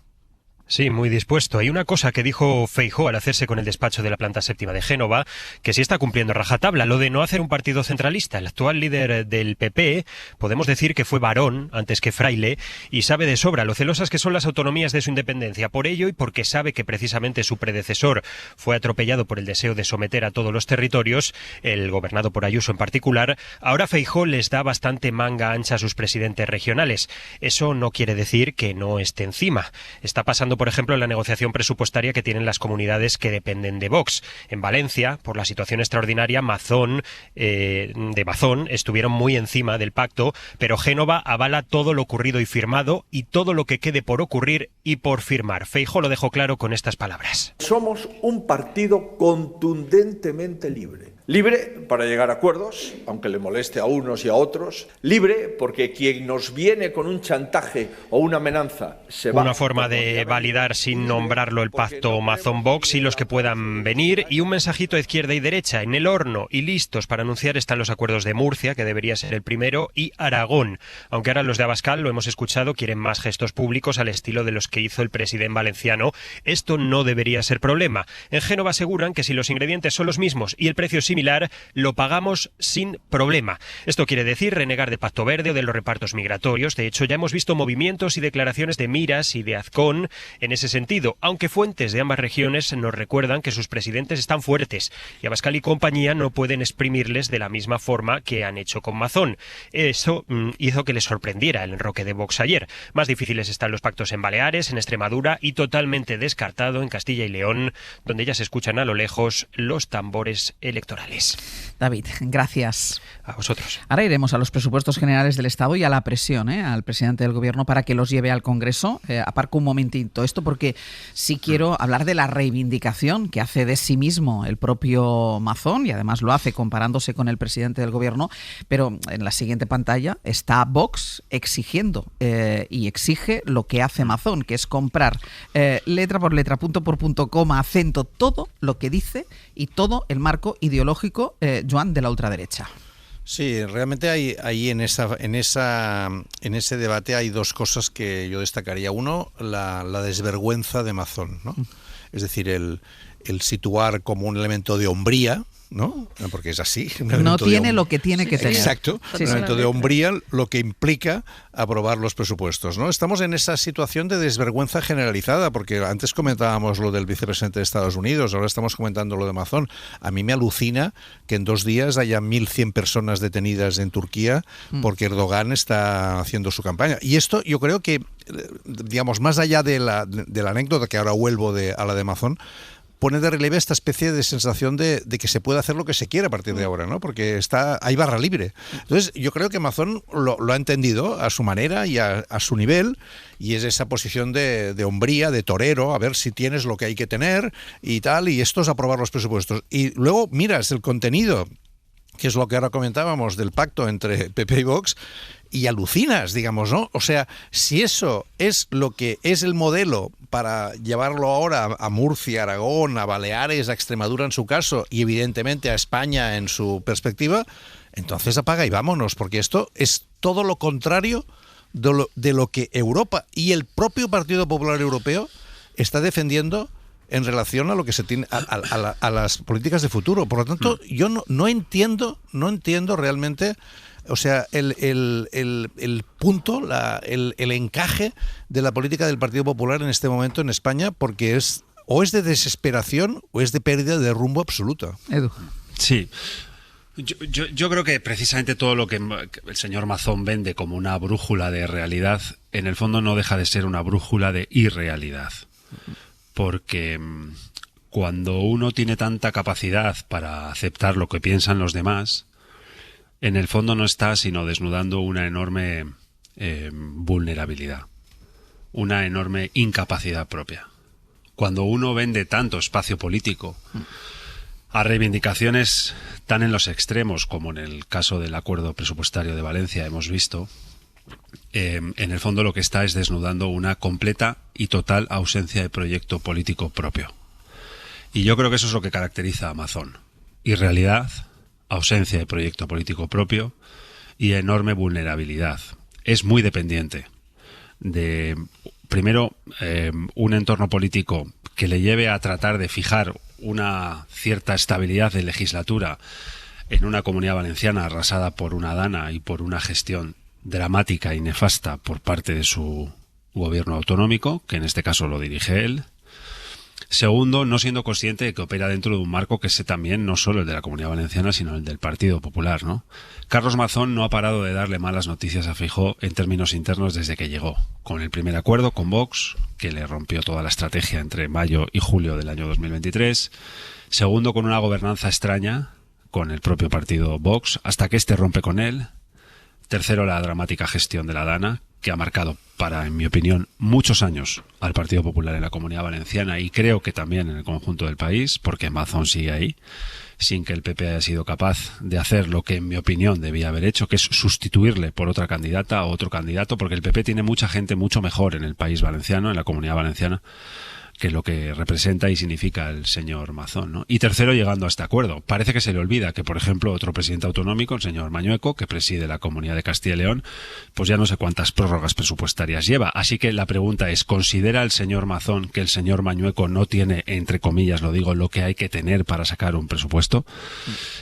Sí, muy dispuesto. Hay una cosa que dijo Feijóo al hacerse con el despacho de la planta séptima de Génova, que sí está cumpliendo rajatabla, lo de no hacer un partido centralista. El actual líder del PP, podemos decir que fue varón antes que fraile, y sabe de sobra lo celosas que son las autonomías de su independencia. Por ello, y porque sabe que precisamente su predecesor fue atropellado por el deseo de someter a todos los territorios, el gobernado por Ayuso en particular, ahora Feijóo les da bastante manga ancha a sus presidentes regionales. Eso no quiere decir que no esté encima. Está pasando, por ejemplo, en la negociación presupuestaria que tienen las comunidades que dependen de Vox. En Valencia, por la situación extraordinaria, Mazón estuvieron muy encima del pacto, pero Génova avala todo lo ocurrido y firmado y todo lo que quede por ocurrir y por firmar. Feijóo lo dejó claro con estas palabras. Somos un partido contundentemente libre. Libre para llegar a acuerdos, aunque le moleste a unos y a otros. Libre porque quien nos viene con un chantaje o una amenaza se va. Una forma de validar sin nombrarlo el pacto Mazón-Vox y los que puedan venir, y un mensajito a izquierda y derecha en el horno y listos para anunciar están los acuerdos de Murcia, que debería ser el primero, y Aragón. Aunque ahora los de Abascal, lo hemos escuchado, quieren más gestos públicos al estilo de los que hizo el presidente valenciano. Esto no debería ser problema. En Génova aseguran que si los ingredientes son los mismos y el precio es similar, lo pagamos sin problema. Esto quiere decir renegar de Pacto Verde o de los repartos migratorios. De hecho, ya hemos visto movimientos y declaraciones de Miras y de Azcón en ese sentido, aunque fuentes de ambas regiones nos recuerdan que sus presidentes están fuertes y Abascal y compañía no pueden exprimirles de la misma forma que han hecho con Mazón. Eso hizo que les sorprendiera el enroque de Vox ayer. Más difíciles están los pactos en Baleares, en Extremadura, y totalmente descartado en Castilla y León, donde ya se escuchan a lo lejos los tambores electorales. David, gracias. A vosotros. Ahora iremos a los presupuestos generales del Estado y a la presión al presidente del Gobierno para que los lleve al Congreso. Aparco un momentito esto porque sí quiero hablar de la reivindicación que hace de sí mismo el propio Mazón, y además lo hace comparándose con el presidente del Gobierno, pero en la siguiente pantalla está Vox exigiendo y exige lo que hace Mazón, que es comprar letra por letra, punto por punto, coma, acento, todo lo que dice y todo el marco ideológico, Joan, de la ultraderecha. Sí, realmente hay en ese debate hay dos cosas que yo destacaría. Uno, la desvergüenza de Mazón, ¿no? Es decir, el situar como un elemento de hombría, ¿no? Porque es así. No tiene lo que tiene que tener. Exacto. Un elemento de hombría, lo que implica aprobar los presupuestos, ¿no? Estamos en esa situación de desvergüenza generalizada, porque antes comentábamos lo del vicepresidente de Estados Unidos, ahora estamos comentando lo de Mazón. A mí me alucina que en 2 días haya 1.100 personas detenidas en Turquía porque Erdogan está haciendo su campaña. Y esto yo creo que, digamos, más allá de la anécdota, que ahora vuelvo a la de Mazón, pone de relieve esta especie de sensación de que se puede hacer lo que se quiera a partir de ahora, ¿no? Porque hay barra libre. Entonces, yo creo que Mazón lo ha entendido a su manera y a su nivel, y es esa posición de hombría, de torero, a ver si tienes lo que hay que tener y tal, y esto es aprobar los presupuestos. Y luego miras el contenido, que es lo que ahora comentábamos del pacto entre PP y Vox, y alucinas, digamos, ¿no? O sea, si eso es lo que es el modelo para llevarlo ahora a Murcia, Aragón, a Baleares, a Extremadura en su caso, y evidentemente a España en su perspectiva, entonces apaga y vámonos, porque esto es todo lo contrario de lo que Europa y el propio Partido Popular Europeo está defendiendo en relación a lo que se tiene a las políticas de futuro. Por lo tanto, yo no entiendo realmente, o sea, el punto, el encaje de la política del Partido Popular en este momento en España, porque o es de desesperación o es de pérdida de rumbo absoluta. Edu. Sí. Yo creo que precisamente todo lo que el señor Mazón vende como una brújula de realidad, en el fondo no deja de ser una brújula de irrealidad. Porque cuando uno tiene tanta capacidad para aceptar lo que piensan los demás, en el fondo no está sino desnudando una enorme vulnerabilidad, una enorme incapacidad propia. cuando uno vende tanto espacio político a reivindicaciones tan en los extremos como en el caso del acuerdo presupuestario de Valencia hemos visto, en el fondo lo que está es desnudando una completa y total ausencia de proyecto político propio. Y yo creo que eso es lo que caracteriza a Mazón. Irrealidad, ausencia de proyecto político propio y enorme vulnerabilidad. Es muy dependiente de, primero, un entorno político que le lleve a tratar de fijar una cierta estabilidad de legislatura en una Comunidad Valenciana arrasada por una dana y por una gestión dramática y nefasta por parte de su gobierno autonómico, que en este caso lo dirige él. Segundo, no siendo consciente de que opera dentro de un marco que es también no solo el de la Comunidad Valenciana, sino el del Partido Popular, ¿no? Carlos Mazón no ha parado de darle malas noticias a Feijóo en términos internos desde que llegó, con el primer acuerdo con Vox, que le rompió toda la estrategia entre mayo y julio del año 2023. Segundo, con una gobernanza extraña con el propio partido Vox, hasta que este rompe con él. Tercero, la dramática gestión de la Dana, que ha marcado para, en mi opinión, muchos años al Partido Popular en la Comunidad Valenciana y creo que también en el conjunto del país, porque Mazón sigue ahí, sin que el PP haya sido capaz de hacer lo que, en mi opinión, debía haber hecho, que es sustituirle por otra candidata o otro candidato, porque el PP tiene mucha gente mucho mejor en el país valenciano, en la Comunidad Valenciana, que lo que representa y significa el señor Mazón, ¿no? Y tercero, llegando a este acuerdo. Parece que se le olvida que, por ejemplo, otro presidente autonómico, el señor Mañueco, que preside la Comunidad de Castilla y León, pues ya no sé cuántas prórrogas presupuestarias lleva. Así que la pregunta es, ¿considera el señor Mazón que el señor Mañueco no tiene, entre comillas lo digo, lo que hay que tener para sacar un presupuesto?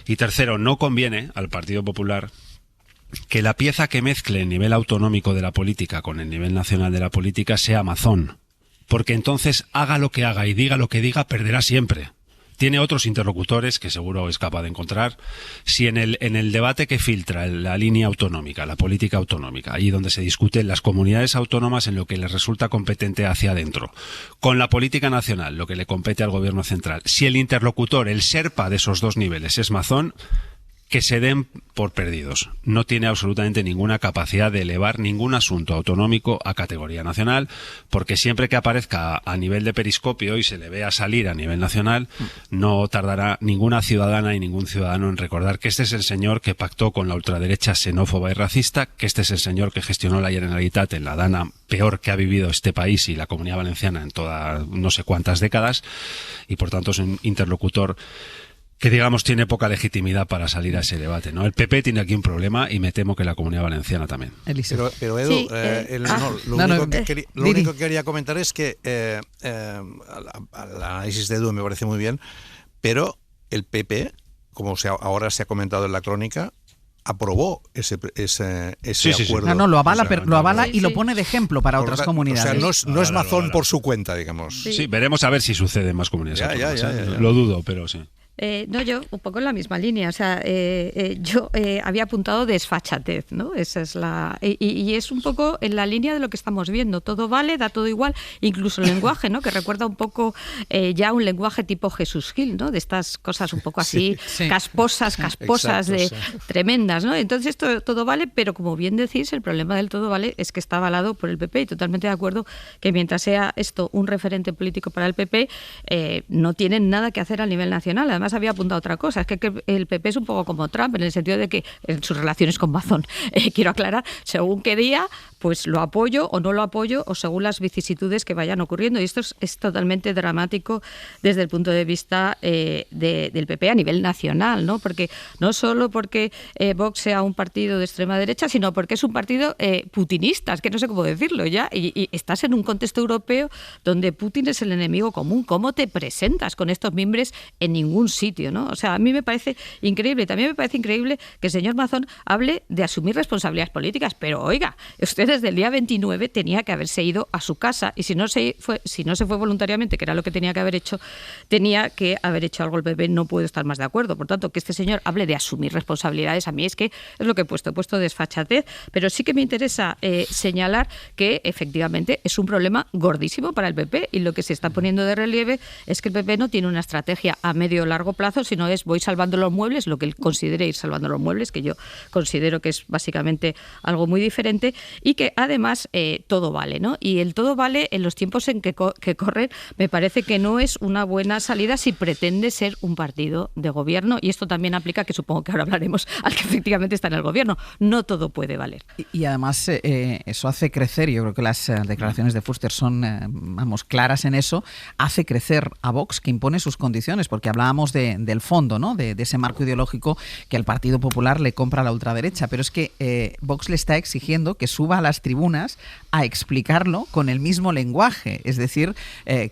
Y tercero, no conviene al Partido Popular que la pieza que mezcle el nivel autonómico de la política con el nivel nacional de la política sea Mazón. Porque entonces haga lo que haga y diga lo que diga, perderá siempre. Tiene otros interlocutores que seguro es capaz de encontrar. Si en el debate que filtra la línea autonómica, la política autonómica, allí donde se discuten las comunidades autónomas en lo que les resulta competente hacia adentro, con la política nacional, lo que le compete al gobierno central, si el interlocutor, el sherpa de esos dos niveles es Mazón, que se den por perdidos. No tiene absolutamente ninguna capacidad de elevar ningún asunto autonómico a categoría nacional, porque siempre que aparezca a nivel de periscopio y se le vea salir a nivel nacional, no tardará ninguna ciudadana y ningún ciudadano en recordar que este es el señor que pactó con la ultraderecha xenófoba y racista, que este es el señor que gestionó la Generalitat en la dana peor que ha vivido este país y la Comunidad Valenciana en todas no sé cuántas décadas, y por tanto es un interlocutor que, digamos, tiene poca legitimidad para salir a ese debate, ¿no? El PP tiene aquí un problema y me temo que la Comunidad Valenciana también. Pero Edu, sí, lo único que quería comentar es que el análisis de Edu me parece muy bien, pero el PP, como ahora se ha comentado en la crónica, aprobó ese acuerdo. No, lo avala, pero lo avala y lo pone de ejemplo para otras comunidades. O sea, no es Mazón por su cuenta, digamos. Sí, veremos a ver si sucede en más comunidades. Ya. Lo dudo, pero sí. No, yo un poco en la misma línea. O sea, yo había apuntado desfachatez, ¿no? Esa es la y es un poco en la línea de lo que estamos viendo. Todo vale, da todo igual, incluso el lenguaje, ¿no? Que recuerda un poco ya un lenguaje tipo Jesús Gil, ¿no? De estas cosas un poco así casposas, exacto, de tremendas, ¿no? Entonces esto todo vale, pero como bien decís, el problema del todo vale es que está avalado por el PP y totalmente de acuerdo que mientras sea esto un referente político para el PP, no tienen nada que hacer a nivel nacional. Además había apuntado otra cosa, es que el PP es un poco como Trump, en el sentido de que en sus relaciones con Mazón, quiero aclarar, según qué día, pues lo apoyo o no lo apoyo, o según las vicisitudes que vayan ocurriendo. Y esto es totalmente dramático desde el punto de vista del PP a nivel nacional, ¿no? Porque no solo porque Vox sea un partido de extrema derecha, sino porque es un partido putinista, es que no sé cómo decirlo ya, y estás en un contexto europeo donde Putin es el enemigo común. ¿Cómo te presentas con estos mimbres en ningún sitio, ¿no? O sea, a mí me parece increíble. También me parece increíble que el señor Mazón hable de asumir responsabilidades políticas, pero oiga, usted desde el día 29 tenía que haberse ido a su casa y si no se fue voluntariamente, que era lo que tenía que haber hecho, tenía que haber hecho algo el PP. No puedo estar más de acuerdo. Por tanto, que este señor hable de asumir responsabilidades, a mí es que es lo que he puesto desfachatez, pero sí que me interesa señalar que efectivamente es un problema gordísimo para el PP y lo que se está poniendo de relieve es que el PP no tiene una estrategia a medio o largo largo plazo, sino es voy salvando los muebles, lo que él considere ir salvando los muebles, que yo considero que es básicamente algo muy diferente, y que además todo vale, ¿no? Y el todo vale en los tiempos en que corren me parece que no es una buena salida si pretende ser un partido de gobierno, y esto también aplica, que supongo que ahora hablaremos, al que efectivamente está en el gobierno. No todo puede valer. Y además eso hace crecer, yo creo que las declaraciones de Fuster son claras en eso, hace crecer a Vox, que impone sus condiciones, porque hablábamos del fondo, ¿no? De ese marco ideológico que el Partido Popular le compra a la ultraderecha, pero es que Vox le está exigiendo que suba a las tribunas a explicarlo con el mismo lenguaje, es decir,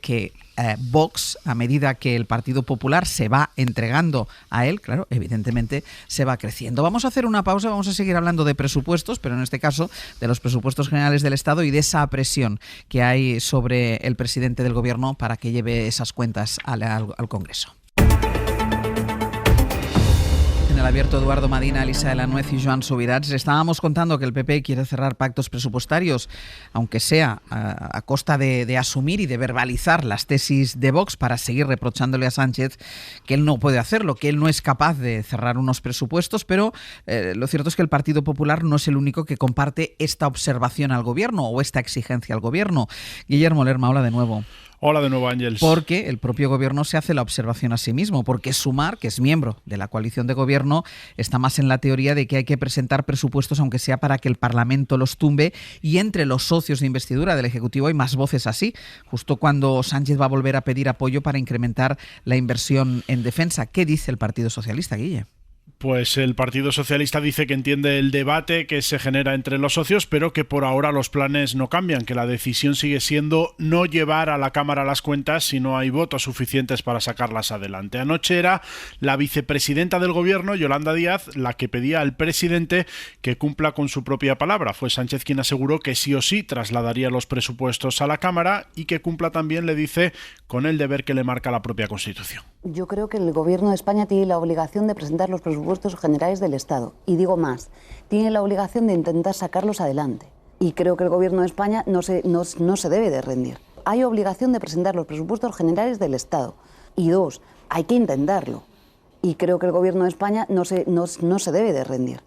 que Vox, a medida que el Partido Popular se va entregando a él, claro, evidentemente se va creciendo. Vamos a hacer una pausa, vamos a seguir hablando de presupuestos, pero en este caso de los presupuestos generales del Estado y de esa presión que hay sobre el presidente del Gobierno para que lleve esas cuentas al Congreso. En el abierto, Eduardo Madina, Elisa de la Nuez y Joan Subirats, estábamos contando que el PP quiere cerrar pactos presupuestarios, aunque sea a costa de asumir y de verbalizar las tesis de Vox para seguir reprochándole a Sánchez que él no puede hacerlo, que él no es capaz de cerrar unos presupuestos, pero lo cierto es que el Partido Popular no es el único que comparte esta observación al Gobierno o esta exigencia al Gobierno. Guillermo Lerma, hola de nuevo. Hola de nuevo, Ángels. Porque el propio Gobierno se hace la observación a sí mismo, porque Sumar, que es miembro de la coalición de Gobierno, está más en la teoría de que hay que presentar presupuestos aunque sea para que el Parlamento los tumbe, y entre los socios de investidura del Ejecutivo hay más voces así, justo cuando Sánchez va a volver a pedir apoyo para incrementar la inversión en defensa. ¿Qué dice el Partido Socialista, Guille? Pues el Partido Socialista dice que entiende el debate que se genera entre los socios, pero que por ahora los planes no cambian, que la decisión sigue siendo no llevar a la Cámara las cuentas si no hay votos suficientes para sacarlas adelante. Anoche era la vicepresidenta del Gobierno, Yolanda Díaz, la que pedía al presidente que cumpla con su propia palabra. Fue Sánchez quien aseguró que sí o sí trasladaría los presupuestos a la Cámara y que cumpla también, le dice, con el deber que le marca la propia Constitución. Yo creo que el Gobierno de España tiene la obligación de presentar los presupuestos generales del Estado. Y digo más, tiene la obligación de intentar sacarlos adelante. Y creo que el Gobierno de España no se debe de rendir. Hay obligación de presentar los presupuestos generales del Estado. Y dos, hay que intentarlo. Y creo que el Gobierno de España no se debe de rendir.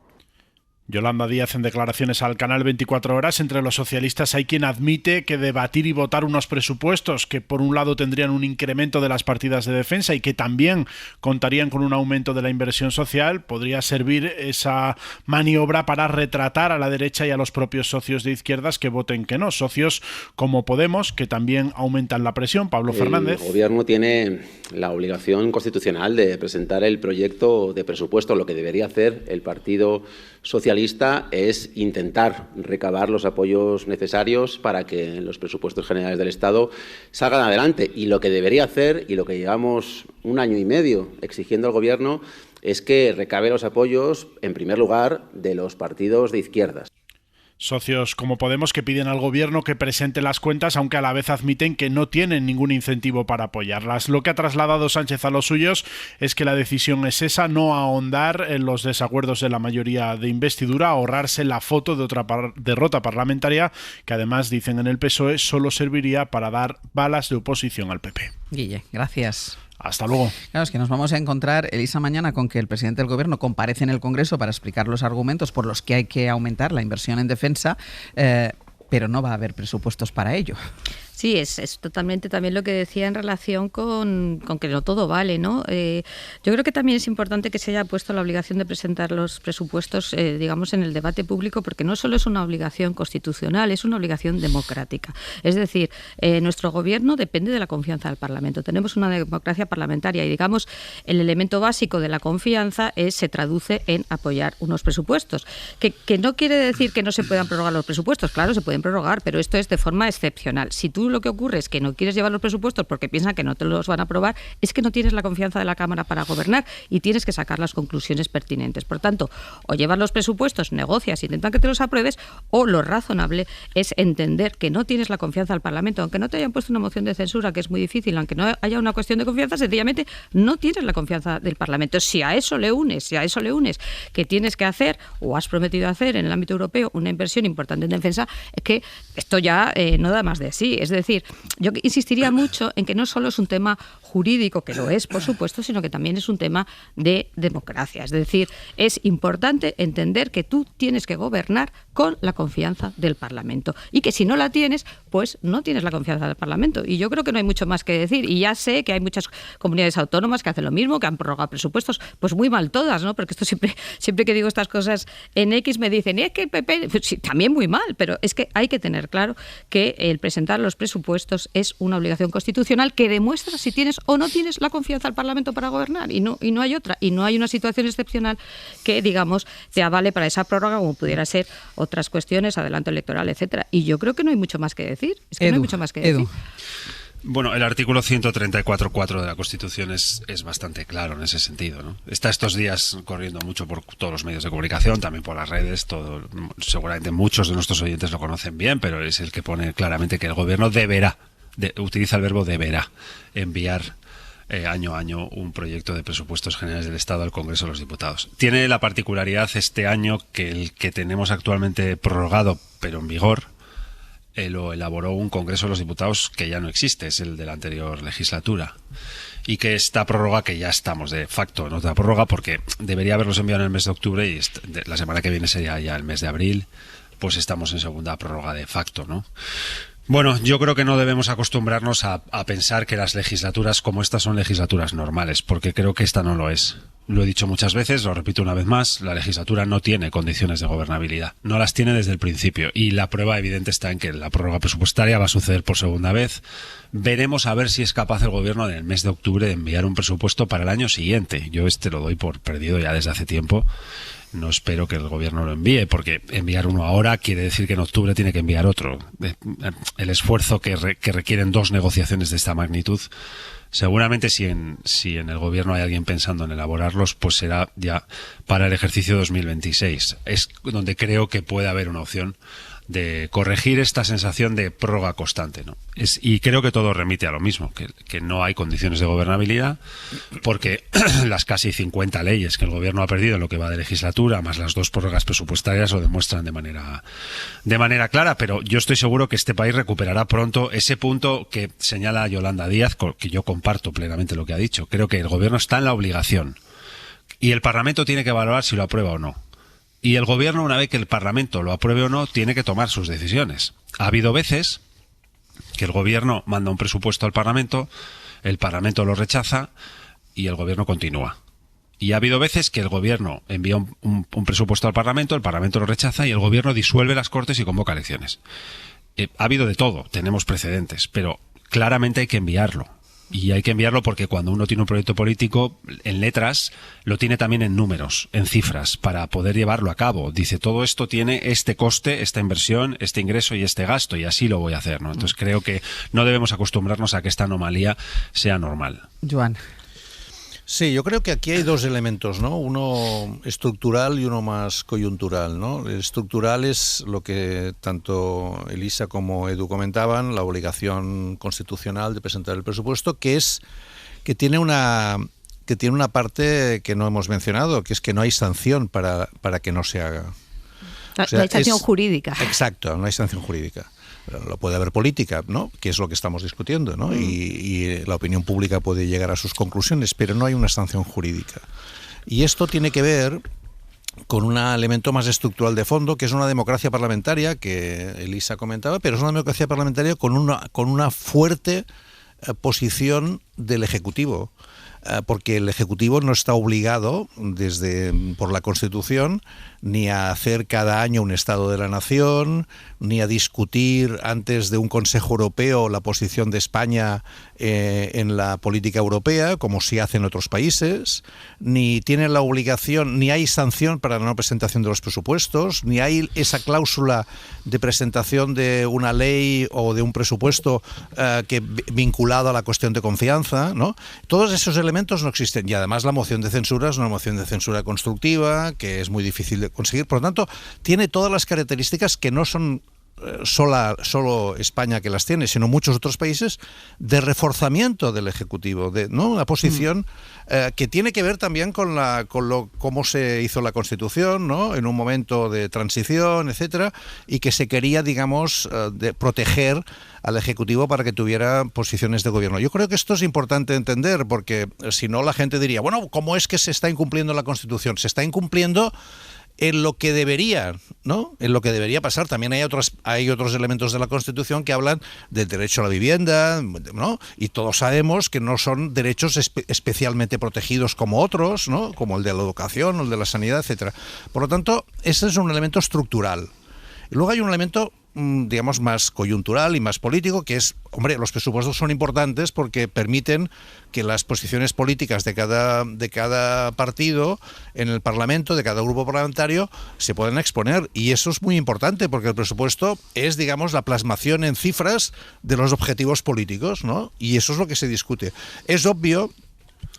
Yolanda Díaz en declaraciones al canal 24 Horas. Entre los socialistas hay quien admite que debatir y votar unos presupuestos que por un lado tendrían un incremento de las partidas de defensa y que también contarían con un aumento de la inversión social podría servir esa maniobra para retratar a la derecha y a los propios socios de izquierdas que voten que no. Socios como Podemos, que también aumentan la presión. Pablo Fernández. El Gobierno tiene la obligación constitucional de presentar el proyecto de presupuesto. Lo que debería hacer el Partido Socialista es intentar recabar los apoyos necesarios para que los presupuestos generales del Estado salgan adelante. Y lo que debería hacer, y lo que llevamos un año y medio exigiendo al Gobierno, es que recabe los apoyos, en primer lugar, de los partidos de izquierdas. Socios como Podemos que piden al Gobierno que presente las cuentas, aunque a la vez admiten que no tienen ningún incentivo para apoyarlas. Lo que ha trasladado Sánchez a los suyos es que la decisión es esa, no ahondar en los desacuerdos de la mayoría de investidura, ahorrarse la foto de otra derrota parlamentaria que además, dicen en el PSOE, solo serviría para dar balas de oposición al PP. Guille, gracias. Hasta luego. Claro, es que nos vamos a encontrar, Elisa, mañana con que el presidente del Gobierno comparece en el Congreso para explicar los argumentos por los que hay que aumentar la inversión en defensa, pero no va a haber presupuestos para ello. Sí, es totalmente también lo que decía en relación con que no todo vale, ¿no? Yo creo que también es importante que se haya puesto la obligación de presentar los presupuestos, digamos, en el debate público, porque no solo es una obligación constitucional, es una obligación democrática. Es decir, nuestro Gobierno depende de la confianza del Parlamento. Tenemos una democracia parlamentaria y, digamos, el elemento básico de la confianza se traduce en apoyar unos presupuestos. Que no quiere decir que no se puedan prorrogar los presupuestos. Claro, se pueden prorrogar, pero esto es de forma excepcional. Si tú lo que ocurre es que no quieres llevar los presupuestos porque piensan que no te los van a aprobar, es que no tienes la confianza de la Cámara para gobernar y tienes que sacar las conclusiones pertinentes. Por tanto, o llevas los presupuestos, negocias, intentan que te los apruebes, o lo razonable es entender que no tienes la confianza del Parlamento, aunque no te hayan puesto una moción de censura, que es muy difícil, aunque no haya una cuestión de confianza, sencillamente no tienes la confianza del Parlamento. Si a eso le unes que tienes que hacer, o has prometido hacer en el ámbito europeo, una inversión importante en defensa, es que esto ya no da más de sí. Es decir, yo insistiría mucho en que no solo es un tema jurídico, que lo es, por supuesto, sino que también es un tema de democracia. Es decir, es importante entender que tú tienes que gobernar con la confianza del Parlamento y que si no la tienes, pues no tienes la confianza del Parlamento. Y yo creo que no hay mucho más que decir. Y ya sé que hay muchas comunidades autónomas que hacen lo mismo, que han prorrogado presupuestos, pues muy mal todas, ¿no? Porque esto siempre que digo estas cosas en X me dicen, es que el PP, pues sí, también muy mal, pero es que hay que tener claro que el presentar los presupuestos es una obligación constitucional que demuestra si tienes o no tienes la confianza del Parlamento para gobernar, y no hay otra, y no hay una situación excepcional que, digamos, te avale para esa prórroga, como pudiera ser otras cuestiones, adelanto electoral, etcétera. Y yo creo que no hay mucho más que decir. Es que no hay mucho más que decir. Bueno, el artículo 134.4 de la Constitución es bastante claro en ese sentido, ¿no? Está estos días corriendo mucho por todos los medios de comunicación, también por las redes, seguramente muchos de nuestros oyentes lo conocen bien, pero es el que pone claramente que el gobierno utiliza el verbo deberá enviar año a año un proyecto de presupuestos generales del Estado al Congreso de los Diputados. Tiene la particularidad este año que el que tenemos actualmente prorrogado, pero en vigor, lo elaboró un Congreso de los Diputados que ya no existe, es el de la anterior legislatura. Y que esta prórroga, que ya estamos de facto en otra prórroga, porque debería haberlos enviado en el mes de octubre y la semana que viene sería ya el mes de abril, pues estamos en segunda prórroga de facto, ¿no? Bueno, yo creo que no debemos acostumbrarnos a pensar que las legislaturas como esta son legislaturas normales, porque creo que esta no lo es. Lo he dicho muchas veces, lo repito una vez más, la legislatura no tiene condiciones de gobernabilidad, no las tiene desde el principio, y la prueba evidente está en que la prórroga presupuestaria va a suceder por segunda vez. Veremos a ver si es capaz el gobierno en el mes de octubre de enviar un presupuesto para el año siguiente. Yo lo doy por perdido ya desde hace tiempo. No espero que el gobierno lo envíe, porque enviar uno ahora quiere decir que en octubre tiene que enviar otro. El esfuerzo que requieren dos negociaciones de esta magnitud, seguramente si en el gobierno hay alguien pensando en elaborarlos, pues será ya para el ejercicio 2026. Es donde creo que puede haber una opción de corregir esta sensación de prórroga constante, ¿no? Y creo que todo remite a lo mismo, que no hay condiciones de gobernabilidad, porque las casi 50 leyes que el gobierno ha perdido en lo que va de legislatura, más las dos prórrogas presupuestarias, lo demuestran de manera clara. Pero yo estoy seguro que este país recuperará pronto ese punto que señala Yolanda Díaz, que yo comparto plenamente lo que ha dicho. Creo que el gobierno está en la obligación y el Parlamento tiene que valorar si lo aprueba o no. Y el gobierno, una vez que el Parlamento lo apruebe o no, tiene que tomar sus decisiones. Ha habido veces que el gobierno manda un presupuesto al Parlamento, el Parlamento lo rechaza y el gobierno continúa. Y ha habido veces que el gobierno envía un presupuesto al Parlamento, el Parlamento lo rechaza y el gobierno disuelve las Cortes y convoca elecciones. Ha habido de todo, tenemos precedentes, pero claramente hay que enviarlo. Y hay que enviarlo porque cuando uno tiene un proyecto político, en letras, lo tiene también en números, en cifras, para poder llevarlo a cabo. Dice, todo esto tiene este coste, esta inversión, este ingreso y este gasto, y así lo voy a hacer, ¿no? Entonces creo que no debemos acostumbrarnos a que esta anomalía sea normal. Joan. Sí, yo creo que aquí hay dos elementos, ¿no? Uno estructural y uno más coyuntural, ¿no? El estructural es lo que tanto Elisa como Edu comentaban, la obligación constitucional de presentar el presupuesto, que tiene una parte que no hemos mencionado, que es que no hay sanción para que no se haga. O sea, no hay sanción jurídica. Exacto, no hay sanción jurídica. Lo puede haber política, ¿no? Que es lo que estamos discutiendo, ¿no? Y la opinión pública puede llegar a sus conclusiones, pero no hay una sanción jurídica. Y esto tiene que ver con un elemento más estructural de fondo, que es una democracia parlamentaria, que Elisa comentaba, pero es una democracia parlamentaria con una fuerte posición del Ejecutivo. Porque el Ejecutivo no está obligado por la Constitución ni a hacer cada año un Estado de la Nación, ni a discutir antes de un Consejo Europeo la posición de España en la política europea, como sí hacen otros países, ni tiene la obligación, ni hay sanción para la no presentación de los presupuestos, ni hay esa cláusula de presentación de una ley o de un presupuesto vinculado a la cuestión de confianza, ¿no? Todos esos elementos no existen, y además la moción de censura es una moción de censura constructiva, que es muy difícil de conseguir, por lo tanto, tiene todas las características que no son solo España que las tiene, sino muchos otros países, de reforzamiento del Ejecutivo, ¿no? Una posición que tiene que ver también con cómo se hizo la Constitución, ¿no? En un momento de transición, etcétera, y que se quería, digamos, de proteger al Ejecutivo para que tuviera posiciones de gobierno. Yo creo que esto es importante entender, porque si no la gente diría, bueno, ¿cómo es que se está incumpliendo la Constitución? Se está incumpliendo en lo que debería, ¿no? En lo que debería pasar. También hay otros elementos de la Constitución que hablan del derecho a la vivienda, ¿no? Y todos sabemos que no son derechos especialmente protegidos como otros, ¿no? Como el de la educación o el de la sanidad, etcétera. Por lo tanto, ese es un elemento estructural. Y luego hay un elemento, digamos, más coyuntural y más político, que es, hombre, los presupuestos son importantes porque permiten que las posiciones políticas de cada partido en el Parlamento, de cada grupo parlamentario, se puedan exponer. Y eso es muy importante porque el presupuesto es, digamos, la plasmación en cifras de los objetivos políticos, ¿no? Y eso es lo que se discute. Es obvio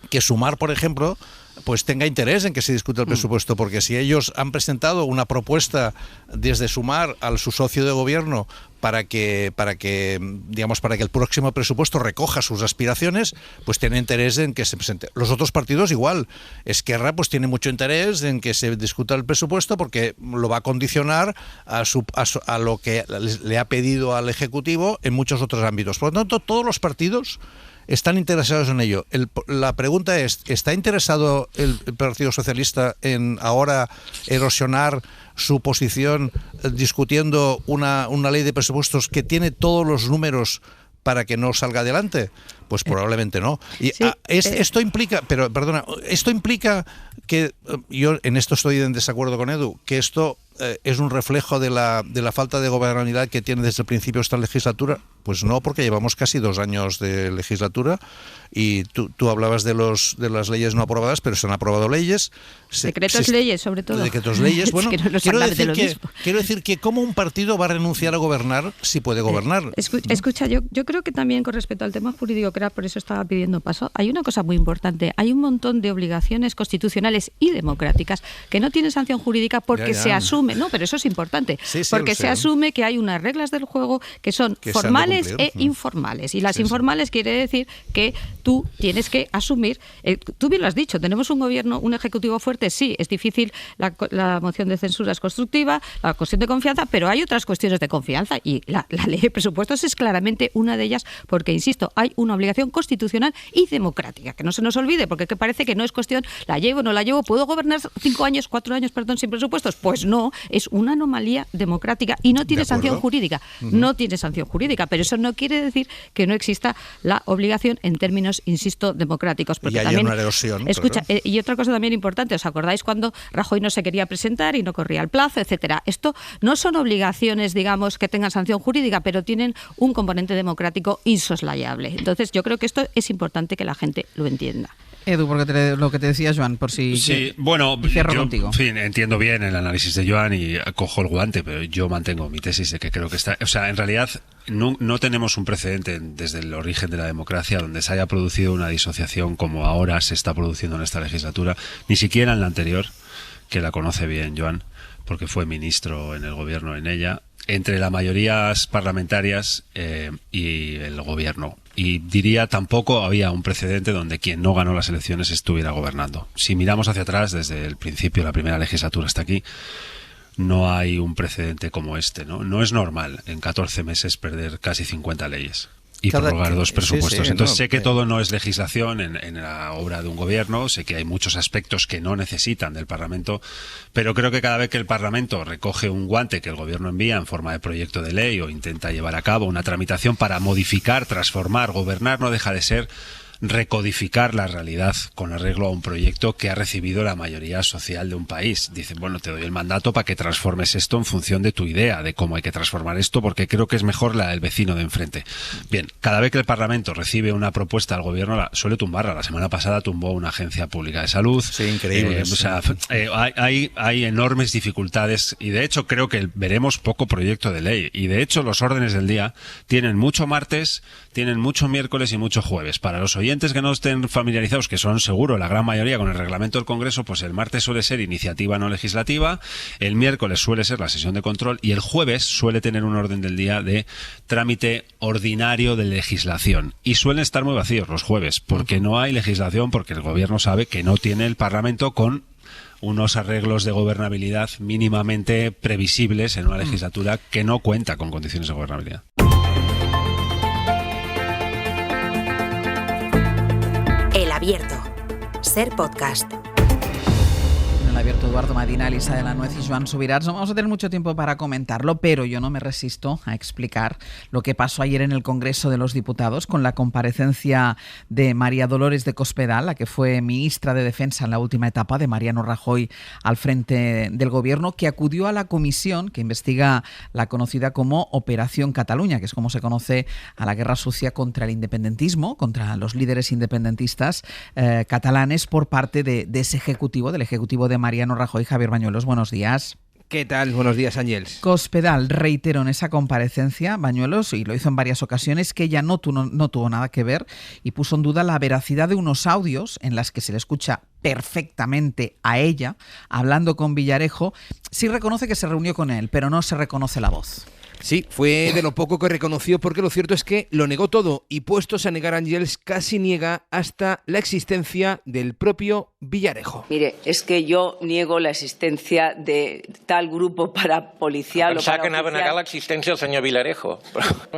que Sumar, por ejemplo, pues tenga interés en que se discute el presupuesto, porque si ellos han presentado una propuesta desde Sumar a su socio de gobierno para que el próximo presupuesto recoja sus aspiraciones, pues tiene interés en que se presente. Los otros partidos igual. Esquerra pues tiene mucho interés en que se discuta el presupuesto porque lo va a condicionar a lo que le ha pedido al Ejecutivo en muchos otros ámbitos. Por lo tanto, todos los partidos están interesados en ello. La pregunta es, ¿está interesado el Partido Socialista en ahora erosionar su posición discutiendo una ley de presupuestos que tiene todos los números para que no salga adelante? Pues probablemente no. Y sí, esto implica que, yo en esto estoy en desacuerdo con Edu, que esto es un reflejo de la falta de gobernabilidad que tiene desde el principio esta legislatura. Pues no, porque llevamos casi 2 años de legislatura y tú hablabas de las leyes no aprobadas, pero se han aprobado leyes. Decretos leyes, sobre todo. Decretos leyes. Bueno, es que no quiero decir que ¿cómo un partido va a renunciar a gobernar si puede gobernar? Escucha, yo creo que también con respecto al tema jurídico, que era por eso estaba pidiendo paso, hay una cosa muy importante. Hay un montón de obligaciones constitucionales y democráticas que no tienen sanción jurídica porque se asume, no, pero eso es importante, porque se asume que hay unas reglas del juego que son formales e informales. Y las informales quiere decir que tú tienes que asumir, tú bien lo has dicho, tenemos un gobierno, un ejecutivo fuerte, sí, es difícil, la moción de censura es constructiva, la cuestión de confianza, pero hay otras cuestiones de confianza y la ley de presupuestos es claramente una de ellas porque, insisto, hay una obligación constitucional y democrática, que no se nos olvide, porque parece que no es cuestión, la llevo, no la llevo, ¿puedo gobernar 4 años, sin presupuestos? Pues no, es una anomalía democrática y no tiene sanción jurídica, no tiene sanción jurídica, pero eso no quiere decir que no exista la obligación en términos, insisto, democráticos. Porque y hay también, una erosión. Escucha, y otra cosa también importante, ¿os acordáis cuando Rajoy no se quería presentar y no corría el plazo, etcétera? Esto no son obligaciones, digamos, que tengan sanción jurídica, pero tienen un componente democrático insoslayable. Entonces, yo creo que esto es importante que la gente lo entienda. Edu, porque lo que te decía Joan, por si... Sí, bueno, cierro yo, contigo. En fin, entiendo bien el análisis de Joan y cojo el guante, pero yo mantengo mi tesis de que creo que está... O sea, en realidad no tenemos un precedente desde el origen de la democracia donde se haya producido una disociación como ahora se está produciendo en esta legislatura, ni siquiera en la anterior, que la conoce bien Joan, porque fue ministro en el gobierno en ella, entre las mayorías parlamentarias y el gobierno. Y diría, tampoco había un precedente donde quien no ganó las elecciones estuviera gobernando. Si miramos hacia atrás, desde el principio de la primera legislatura hasta aquí, no hay un precedente como este, ¿no? No es normal en 14 meses perder casi 50 leyes y prorrogar 2 presupuestos. Entonces sé que todo no es legislación en la obra de un gobierno, sé que hay muchos aspectos que no necesitan del Parlamento, pero creo que cada vez que el Parlamento recoge un guante que el gobierno envía en forma de proyecto de ley o intenta llevar a cabo una tramitación para modificar, transformar, gobernar, no deja de ser recodificar la realidad con arreglo a un proyecto que ha recibido la mayoría social de un país. Dicen, bueno, te doy el mandato para que transformes esto en función de tu idea de cómo hay que transformar esto, porque creo que es mejor la del vecino de enfrente. Bien, cada vez que el Parlamento recibe una propuesta al gobierno suele tumbarla. La semana pasada tumbó una agencia pública de salud. Sí, increíble. O sea, hay enormes dificultades y de hecho creo que veremos poco proyecto de ley. Y de hecho los órdenes del día tienen mucho martes, tienen mucho miércoles y mucho jueves. Para los oyentes oyentes que no estén familiarizados, que son seguro la gran mayoría con el reglamento del Congreso, pues el martes suele ser iniciativa no legislativa, el miércoles suele ser la sesión de control y el jueves suele tener un orden del día de trámite ordinario de legislación. Y suelen estar muy vacíos los jueves, porque no hay legislación, porque el gobierno sabe que no tiene el Parlamento con unos arreglos de gobernabilidad mínimamente previsibles en una legislatura que no cuenta con condiciones de gobernabilidad. El Abierto. Ser podcast. El Abierto, Eduardo Madina, Elisa de la Nuez y Joan Subirats. No vamos a tener mucho tiempo para comentarlo, pero yo no me resisto a explicar lo que pasó ayer en el Congreso de los Diputados con la comparecencia de María Dolores de Cospedal, la que fue ministra de Defensa en la última etapa de Mariano Rajoy al frente del Gobierno, que acudió a la comisión que investiga la conocida como Operación Cataluña, que es como se conoce a la guerra sucia contra el independentismo, contra los líderes independentistas catalanes por parte de ese ejecutivo, del ejecutivo de Mariano Rajoy. Javier Bañuelos, buenos días. ¿Qué tal? Buenos días, Ángels. Cospedal reiteró en esa comparecencia, Bañuelos, y lo hizo en varias ocasiones, que ella no tuvo nada que ver y puso en duda la veracidad de unos audios en las que se le escucha perfectamente a ella hablando con Villarejo. Sí reconoce que se reunió con él, pero no se reconoce la voz. Sí, fue de lo poco que reconoció, porque lo cierto es que lo negó todo y, puestos a negar, Ángels casi niega hasta la existencia del propio Villarejo. Mire, es que yo niego la existencia de tal grupo parapolicial o paraoficial. Pensaba que no negar la existencia del señor Villarejo.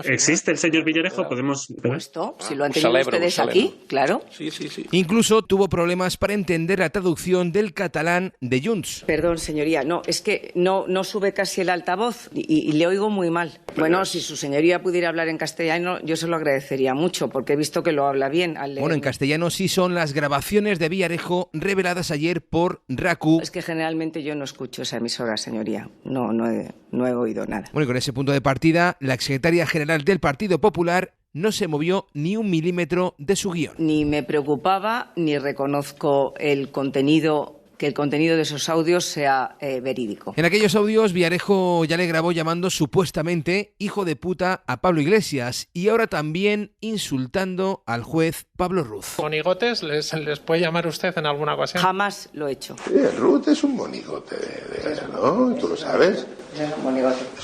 ¿Existe el señor Villarejo? Podemos... Puesto, si lo han tenido ustedes aquí, claro. Sí. Incluso tuvo problemas para entender la traducción del catalán de Junts. Perdón, señoría, no, es que no sube casi el altavoz y le oigo muy mal. Bueno, si su señoría pudiera hablar en castellano, yo se lo agradecería mucho, porque he visto que lo habla bien al leer. Bueno, en castellano sí son las grabaciones de Villarejo reveladas ayer por RACU. Es que generalmente yo no escucho esa emisora, señoría. No he oído nada. Bueno, y con ese punto de partida, la exsecretaria general del Partido Popular no se movió ni un milímetro de su guión. Ni me preocupaba, ni reconozco que el contenido de esos audios sea verídico. En aquellos audios, Villarejo ya le grabó llamando supuestamente hijo de puta a Pablo Iglesias y ahora también insultando al juez Pablo Ruz. ¿Monigotes les puede llamar usted en alguna ocasión? Jamás lo he hecho. Ruz es un monigote, ¿no? ¿Tú lo sabes?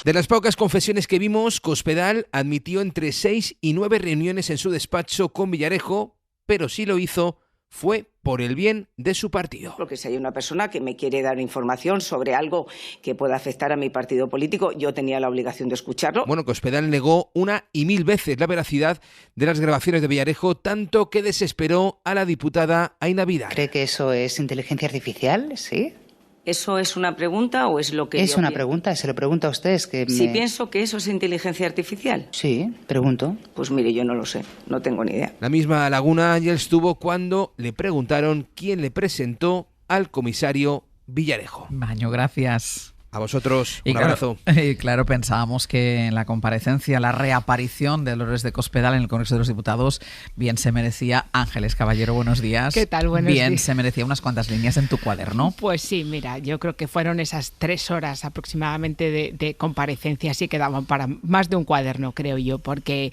De las pocas confesiones que vimos, Cospedal admitió entre 6 y 9 reuniones en su despacho con Villarejo, pero sí lo hizo fue por el bien de su partido. Porque si hay una persona que me quiere dar información sobre algo que pueda afectar a mi partido político, yo tenía la obligación de escucharlo. Bueno, Cospedal negó una y mil veces la veracidad de las grabaciones de Villarejo, tanto que desesperó a la diputada Aina Vidal. ¿Cree que eso es inteligencia artificial? Sí. ¿Eso es una pregunta o es lo que es una pregunta? Se lo pregunta a usted. Si pienso que eso es inteligencia artificial. Sí, pregunto. Pues mire, yo no lo sé, no tengo ni idea. La misma laguna Ángels tuvo cuando le preguntaron quién le presentó al comisario Villarejo. Baño, gracias. A vosotros, un abrazo. Y claro, pensábamos que en la comparecencia, la reaparición de Dolores de Cospedal en el Congreso de los Diputados, bien se merecía. Ángeles Caballero, buenos días. ¿Qué tal? Buenos días. Bien se merecía unas cuantas líneas en tu cuaderno. Pues sí, mira, yo creo que fueron esas 3 horas aproximadamente de comparecencia, así que daban para más de un cuaderno, creo yo, porque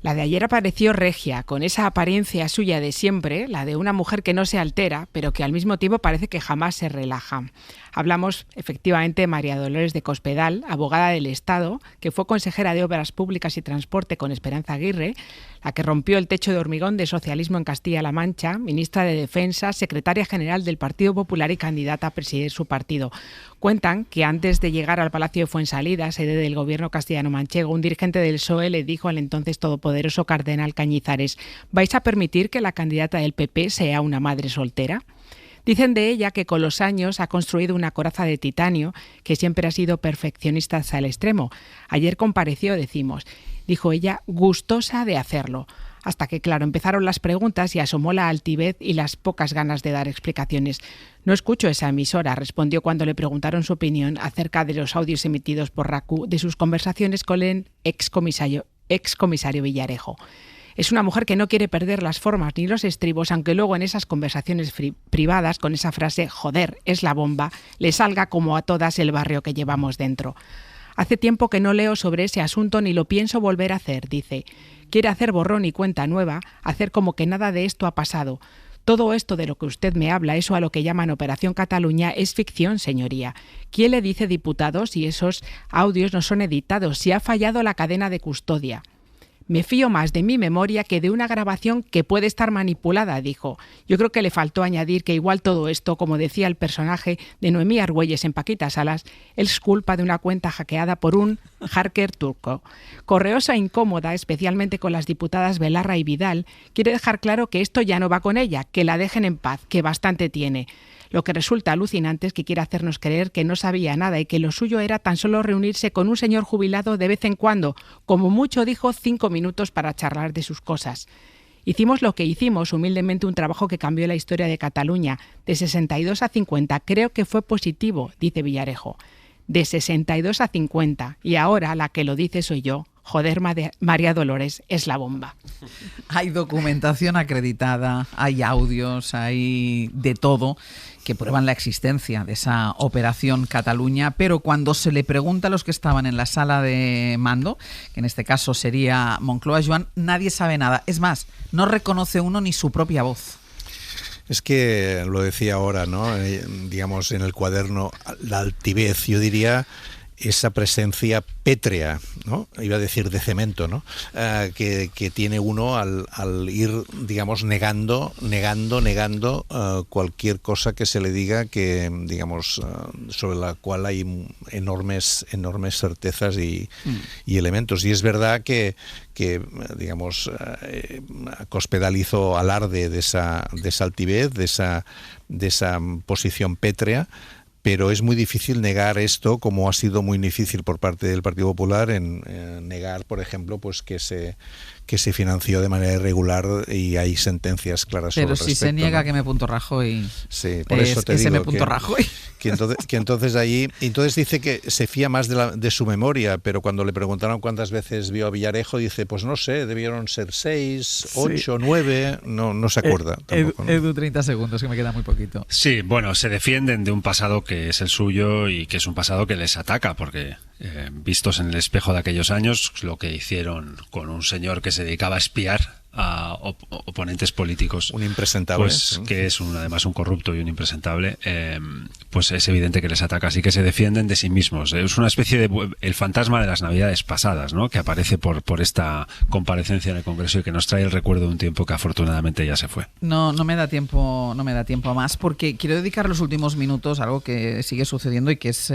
la de ayer apareció regia, con esa apariencia suya de siempre, la de una mujer que no se altera, pero que al mismo tiempo parece que jamás se relaja. Hablamos efectivamente de María Dolores de Cospedal, abogada del Estado, que fue consejera de Obras Públicas y Transporte con Esperanza Aguirre, la que rompió el techo de hormigón de socialismo en Castilla-La Mancha, ministra de Defensa, secretaria general del Partido Popular y candidata a presidir su partido. Cuentan que antes de llegar al Palacio de Fuensalida, sede del gobierno castellano-manchego, un dirigente del PSOE le dijo al entonces todopoderoso cardenal Cañizares: ¿vais a permitir que la candidata del PP sea una madre soltera? Dicen de ella que con los años ha construido una coraza de titanio, que siempre ha sido perfeccionista hasta el extremo. Ayer compareció, dijo ella, gustosa de hacerlo. Hasta que, claro, empezaron las preguntas y asomó la altivez y las pocas ganas de dar explicaciones. No escucho esa emisora, respondió cuando le preguntaron su opinión acerca de los audios emitidos por RACU de sus conversaciones con el excomisario Villarejo. Es una mujer que no quiere perder las formas ni los estribos, aunque luego en esas conversaciones privadas, con esa frase «joder, es la bomba», le salga como a todas el barrio que llevamos dentro. Hace tiempo que no leo sobre ese asunto ni lo pienso volver a hacer, dice. quiere hacer borrón y cuenta nueva, hacer como que nada de esto ha pasado. Todo esto de lo que usted me habla, eso a lo que llaman Operación Cataluña, es ficción, señoría. ¿Quién le dice, diputado, si esos audios no son editados, si ha fallado la cadena de custodia? Me fío más de mi memoria que de una grabación que puede estar manipulada, dijo. Yo creo que le faltó añadir que igual todo esto, como decía el personaje de Noemí Argüelles en Paquita Salas, es culpa de una cuenta hackeada por un hacker turco. Correosa e incómoda, especialmente con las diputadas Belarra y Vidal, quiere dejar claro que esto ya no va con ella, que la dejen en paz, que bastante tiene. Lo que resulta alucinante es que quiere hacernos creer que no sabía nada y que lo suyo era tan solo reunirse con un señor jubilado de vez en cuando, como mucho dijo 5 minutos para charlar de sus cosas. Hicimos lo que hicimos, humildemente un trabajo que cambió la historia de Cataluña, de 62 a 50. Creo que fue positivo, dice Villarejo. De 62 a 50. Y ahora la que lo dice soy yo. Joder, María Dolores, es la bomba. Hay documentación acreditada, hay audios, hay de todo que prueban la existencia de esa Operación Cataluña, pero cuando se le pregunta a los que estaban en la sala de mando, que en este caso sería Moncloa, Joan, nadie sabe nada. Es más, no reconoce uno ni su propia voz. Es que lo decía ahora, ¿no? Digamos, en el cuaderno, la altivez, yo diría, esa presencia pétrea, ¿no? Iba a decir de cemento, ¿no? Que tiene uno al ir, digamos, negando cualquier cosa que se le diga que, digamos, sobre la cual hay enormes certezas y elementos. Y es verdad que digamos, Cospedal hizo alarde de esa altivez, de esa posición pétrea, pero es muy difícil negar esto, como ha sido muy difícil por parte del Partido Popular en negar, por ejemplo, pues que se financió de manera irregular y hay sentencias claras sobre el respecto. Pero si se niega, ¿no? Que M. Rajoy, sí, por eso te digo M. Rajoy. Que entonces allí, entonces dice que se fía más de su memoria, pero cuando le preguntaron cuántas veces vio a Villarejo, dice, pues no sé, debieron ser 6, 8, 9, no se acuerda. Tampoco, ¿no? Edu, 30 segundos, que me queda muy poquito. Sí, bueno, se defienden de un pasado que es el suyo y que es un pasado que les ataca, porque vistos en el espejo de aquellos años, lo que hicieron con un señor que se dedicaba a espiar a oponentes políticos, un impresentable, pues que es además un corrupto y un impresentable, pues es evidente que les ataca, así que se defienden de sí mismos. Es una especie de el fantasma de las Navidades pasadas, ¿no? Que aparece por esta comparecencia en el Congreso y que nos trae el recuerdo de un tiempo que afortunadamente ya se fue. No me da tiempo a más, porque quiero dedicar los últimos minutos a algo que sigue sucediendo y que es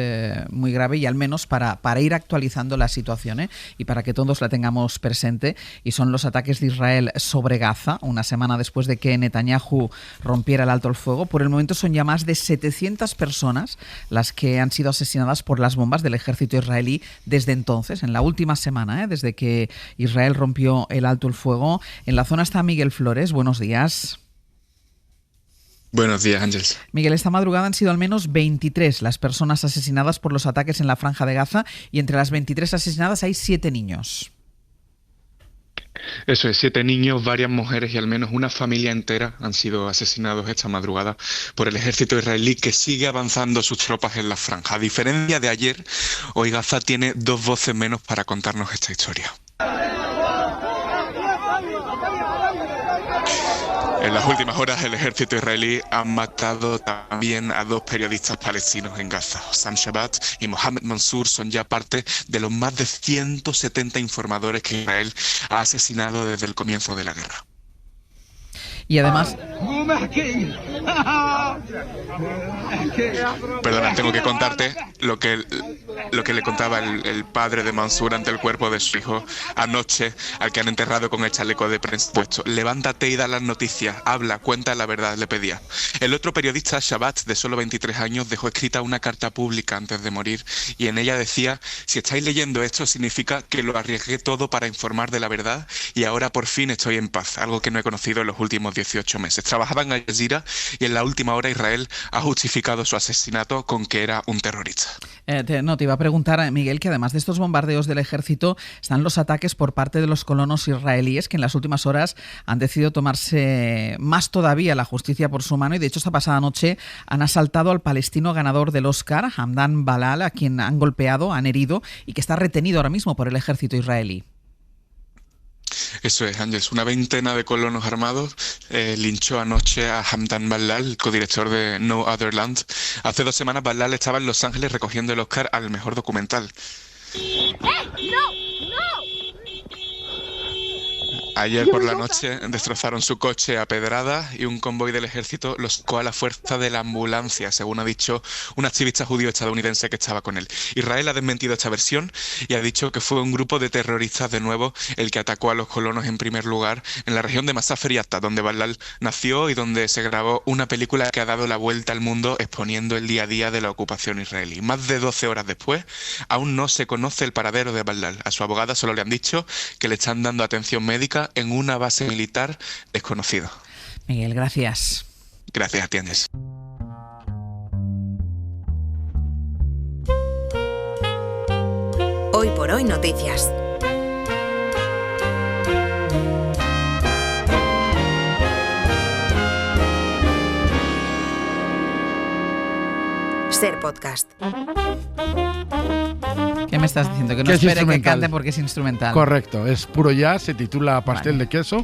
muy grave, y al menos para ir actualizando la situación, y para que todos la tengamos presente, y son los ataques de Israel sobre Gaza, una semana después de que Netanyahu rompiera el alto el fuego. Por el momento son ya más de 700 personas las que han sido asesinadas por las bombas del ejército israelí desde entonces, en la última semana, desde que Israel rompió el alto el fuego. En la zona está Miguel Flores. Buenos días. Buenos días, Ángeles. Miguel, esta madrugada han sido al menos 23 las personas asesinadas por los ataques en la Franja de Gaza, y entre las 23 asesinadas hay 7 niños. Eso es, 7 niños, varias mujeres y al menos una familia entera han sido asesinados esta madrugada por el ejército israelí, que sigue avanzando sus tropas en la franja. A diferencia de ayer, hoy Gaza tiene 2 voces menos para contarnos esta historia. En las últimas horas, el ejército israelí ha matado también a 2 periodistas palestinos en Gaza. Sam Shabbat y Mohamed Mansour son ya parte de los más de 170 informadores que Israel ha asesinado desde el comienzo de la guerra. Y además... Perdona, tengo que contarte lo que le contaba el padre de Mansour ante el cuerpo de su hijo anoche, al que han enterrado con el chaleco de prensa puesto. Levántate y da las noticias, habla, cuenta la verdad, le pedía. El otro periodista, Shabbat, de solo 23 años, dejó escrita una carta pública antes de morir, y en ella decía: si estáis leyendo esto, significa que lo arriesgué todo para informar de la verdad y ahora por fin estoy en paz, algo que no he conocido en los últimos 18 meses. Trabajaba en Al Jazeera y en la última hora Israel ha justificado su asesinato con que era un terrorista. Te iba a preguntar, Miguel, que además de estos bombardeos del ejército están los ataques por parte de los colonos israelíes, que en las últimas horas han decidido tomarse más todavía la justicia por su mano, y de hecho esta pasada noche han asaltado al palestino ganador del Oscar, Hamdan Balal, a quien han golpeado, han herido y que está retenido ahora mismo por el ejército israelí. Eso es, Ángeles. Una veintena de colonos armados linchó anoche a Hamdan Ballal, codirector de No Other Land. Hace 2 semanas Ballal estaba en Los Ángeles recogiendo el Oscar al mejor documental. Ayer por la noche destrozaron su coche a pedradas y un convoy del ejército los sacó a la fuerza de la ambulancia, según ha dicho un activista judío estadounidense que estaba con él. Israel ha desmentido esta versión y ha dicho que fue un grupo de terroristas de nuevo el que atacó a los colonos en primer lugar en la región de Masafer Yatta, donde Ballal nació y donde se grabó una película que ha dado la vuelta al mundo exponiendo el día a día de la ocupación israelí. Más de 12 horas después, aún no se conoce el paradero de Ballal. A su abogada solo le han dicho que le están dando atención médica en una base militar desconocida. Miguel, gracias. Gracias a ti, Ángeles. Hoy por hoy noticias. Ser Podcast. ¿Qué me estás diciendo? Que no espere que cante porque es instrumental. Correcto, es puro jazz, se titula Pastel de queso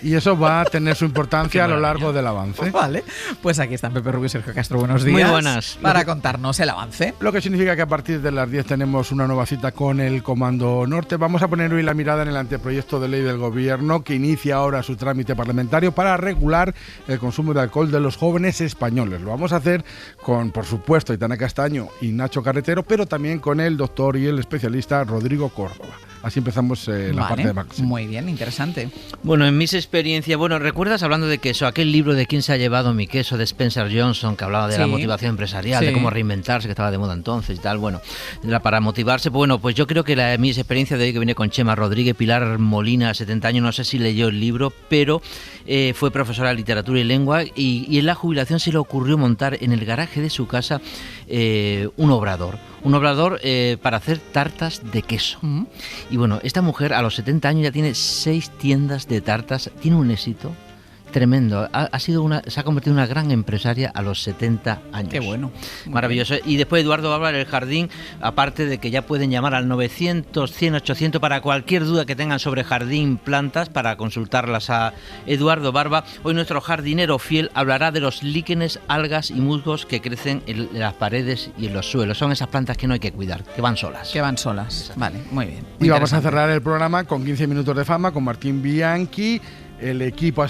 y eso va a tener su importancia a lo largo del avance. Vale, pues aquí están Pepe Rubio y Sergio Castro, buenos días. Muy buenas. Para contarnos el avance. Lo que significa que a partir de las 10 tenemos una nueva cita con el Comando Norte. Vamos a poner hoy la mirada en el anteproyecto de ley del Gobierno que inicia ahora su trámite parlamentario para regular el consumo de alcohol de los jóvenes españoles. Lo vamos a hacer con, por supuesto, Aitana Castaño y Nacho Carretero, pero también con el doctor y el especialista Rodrigo Córdoba. Así empezamos la parte de Max. Muy bien, interesante. Bueno, en mis experiencias, ¿recuerdas hablando de queso, aquel libro de ¿Quién se ha llevado mi queso? De Spencer Johnson, que hablaba de la motivación empresarial, de cómo reinventarse, que estaba de moda entonces y tal, para motivarse, pues yo creo que mi experiencia de hoy que viene con Chema Rodríguez, Pilar Molina, 70 años, no sé si leyó el libro, pero fue profesora de literatura y lengua y en la jubilación se le ocurrió montar en el garaje de su casa un obrador para hacer tartas de queso. Y bueno, esta mujer a los 70 años ya tiene 6 tiendas de tartas, tiene un éxito tremendo. Se ha convertido en una gran empresaria a los 70 años. Qué bueno. Maravilloso. Y después Eduardo Barba en el jardín, aparte de que ya pueden llamar al 900, 100, 800 para cualquier duda que tengan sobre jardín, plantas, para consultarlas a Eduardo Barba. Hoy nuestro jardinero fiel hablará de los líquenes, algas y musgos que crecen en las paredes y en los suelos. Son esas plantas que no hay que cuidar, que van solas. Vale, muy bien. Y vamos a cerrar el programa con 15 minutos de fama con Martín Bianchi. El equipo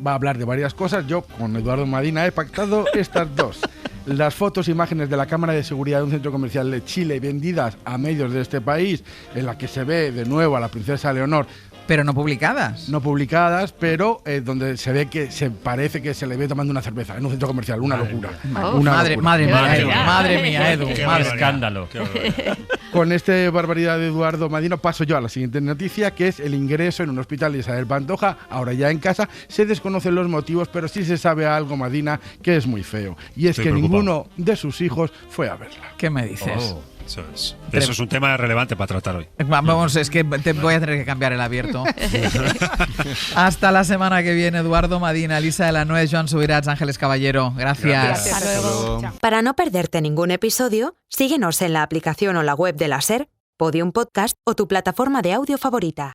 va a hablar de varias cosas. Yo con Eduardo Madina he pactado estas dos. Las fotos e imágenes de la cámara de seguridad de un centro comercial de Chile vendidas a medios de este país, en la que se ve de nuevo a la princesa Leonor. Pero no publicadas. No publicadas, pero donde se ve que se parece que se le ve tomando una cerveza en un centro comercial. Una locura. Madre mía, Edu. Qué escándalo. Con esta barbaridad de Eduardo Madino paso yo a la siguiente noticia, que es el ingreso en un hospital de Isabel Pantoja, ahora ya en casa. Se desconocen los motivos, pero sí se sabe algo, Madina, que es muy feo. Y es que ninguno de sus hijos fue a verla. ¿Qué me dices? Eso es un tema relevante para tratar hoy. Vamos, es que te voy a tener que cambiar el abierto. Hasta la semana que viene, Eduardo Madina, Elisa de la Nuez, Joan Subirats, Ángeles Caballero. Gracias. Hasta luego. Para no perderte ningún episodio, síguenos en la aplicación o la web de la SER, Podium Podcast o tu plataforma de audio favorita.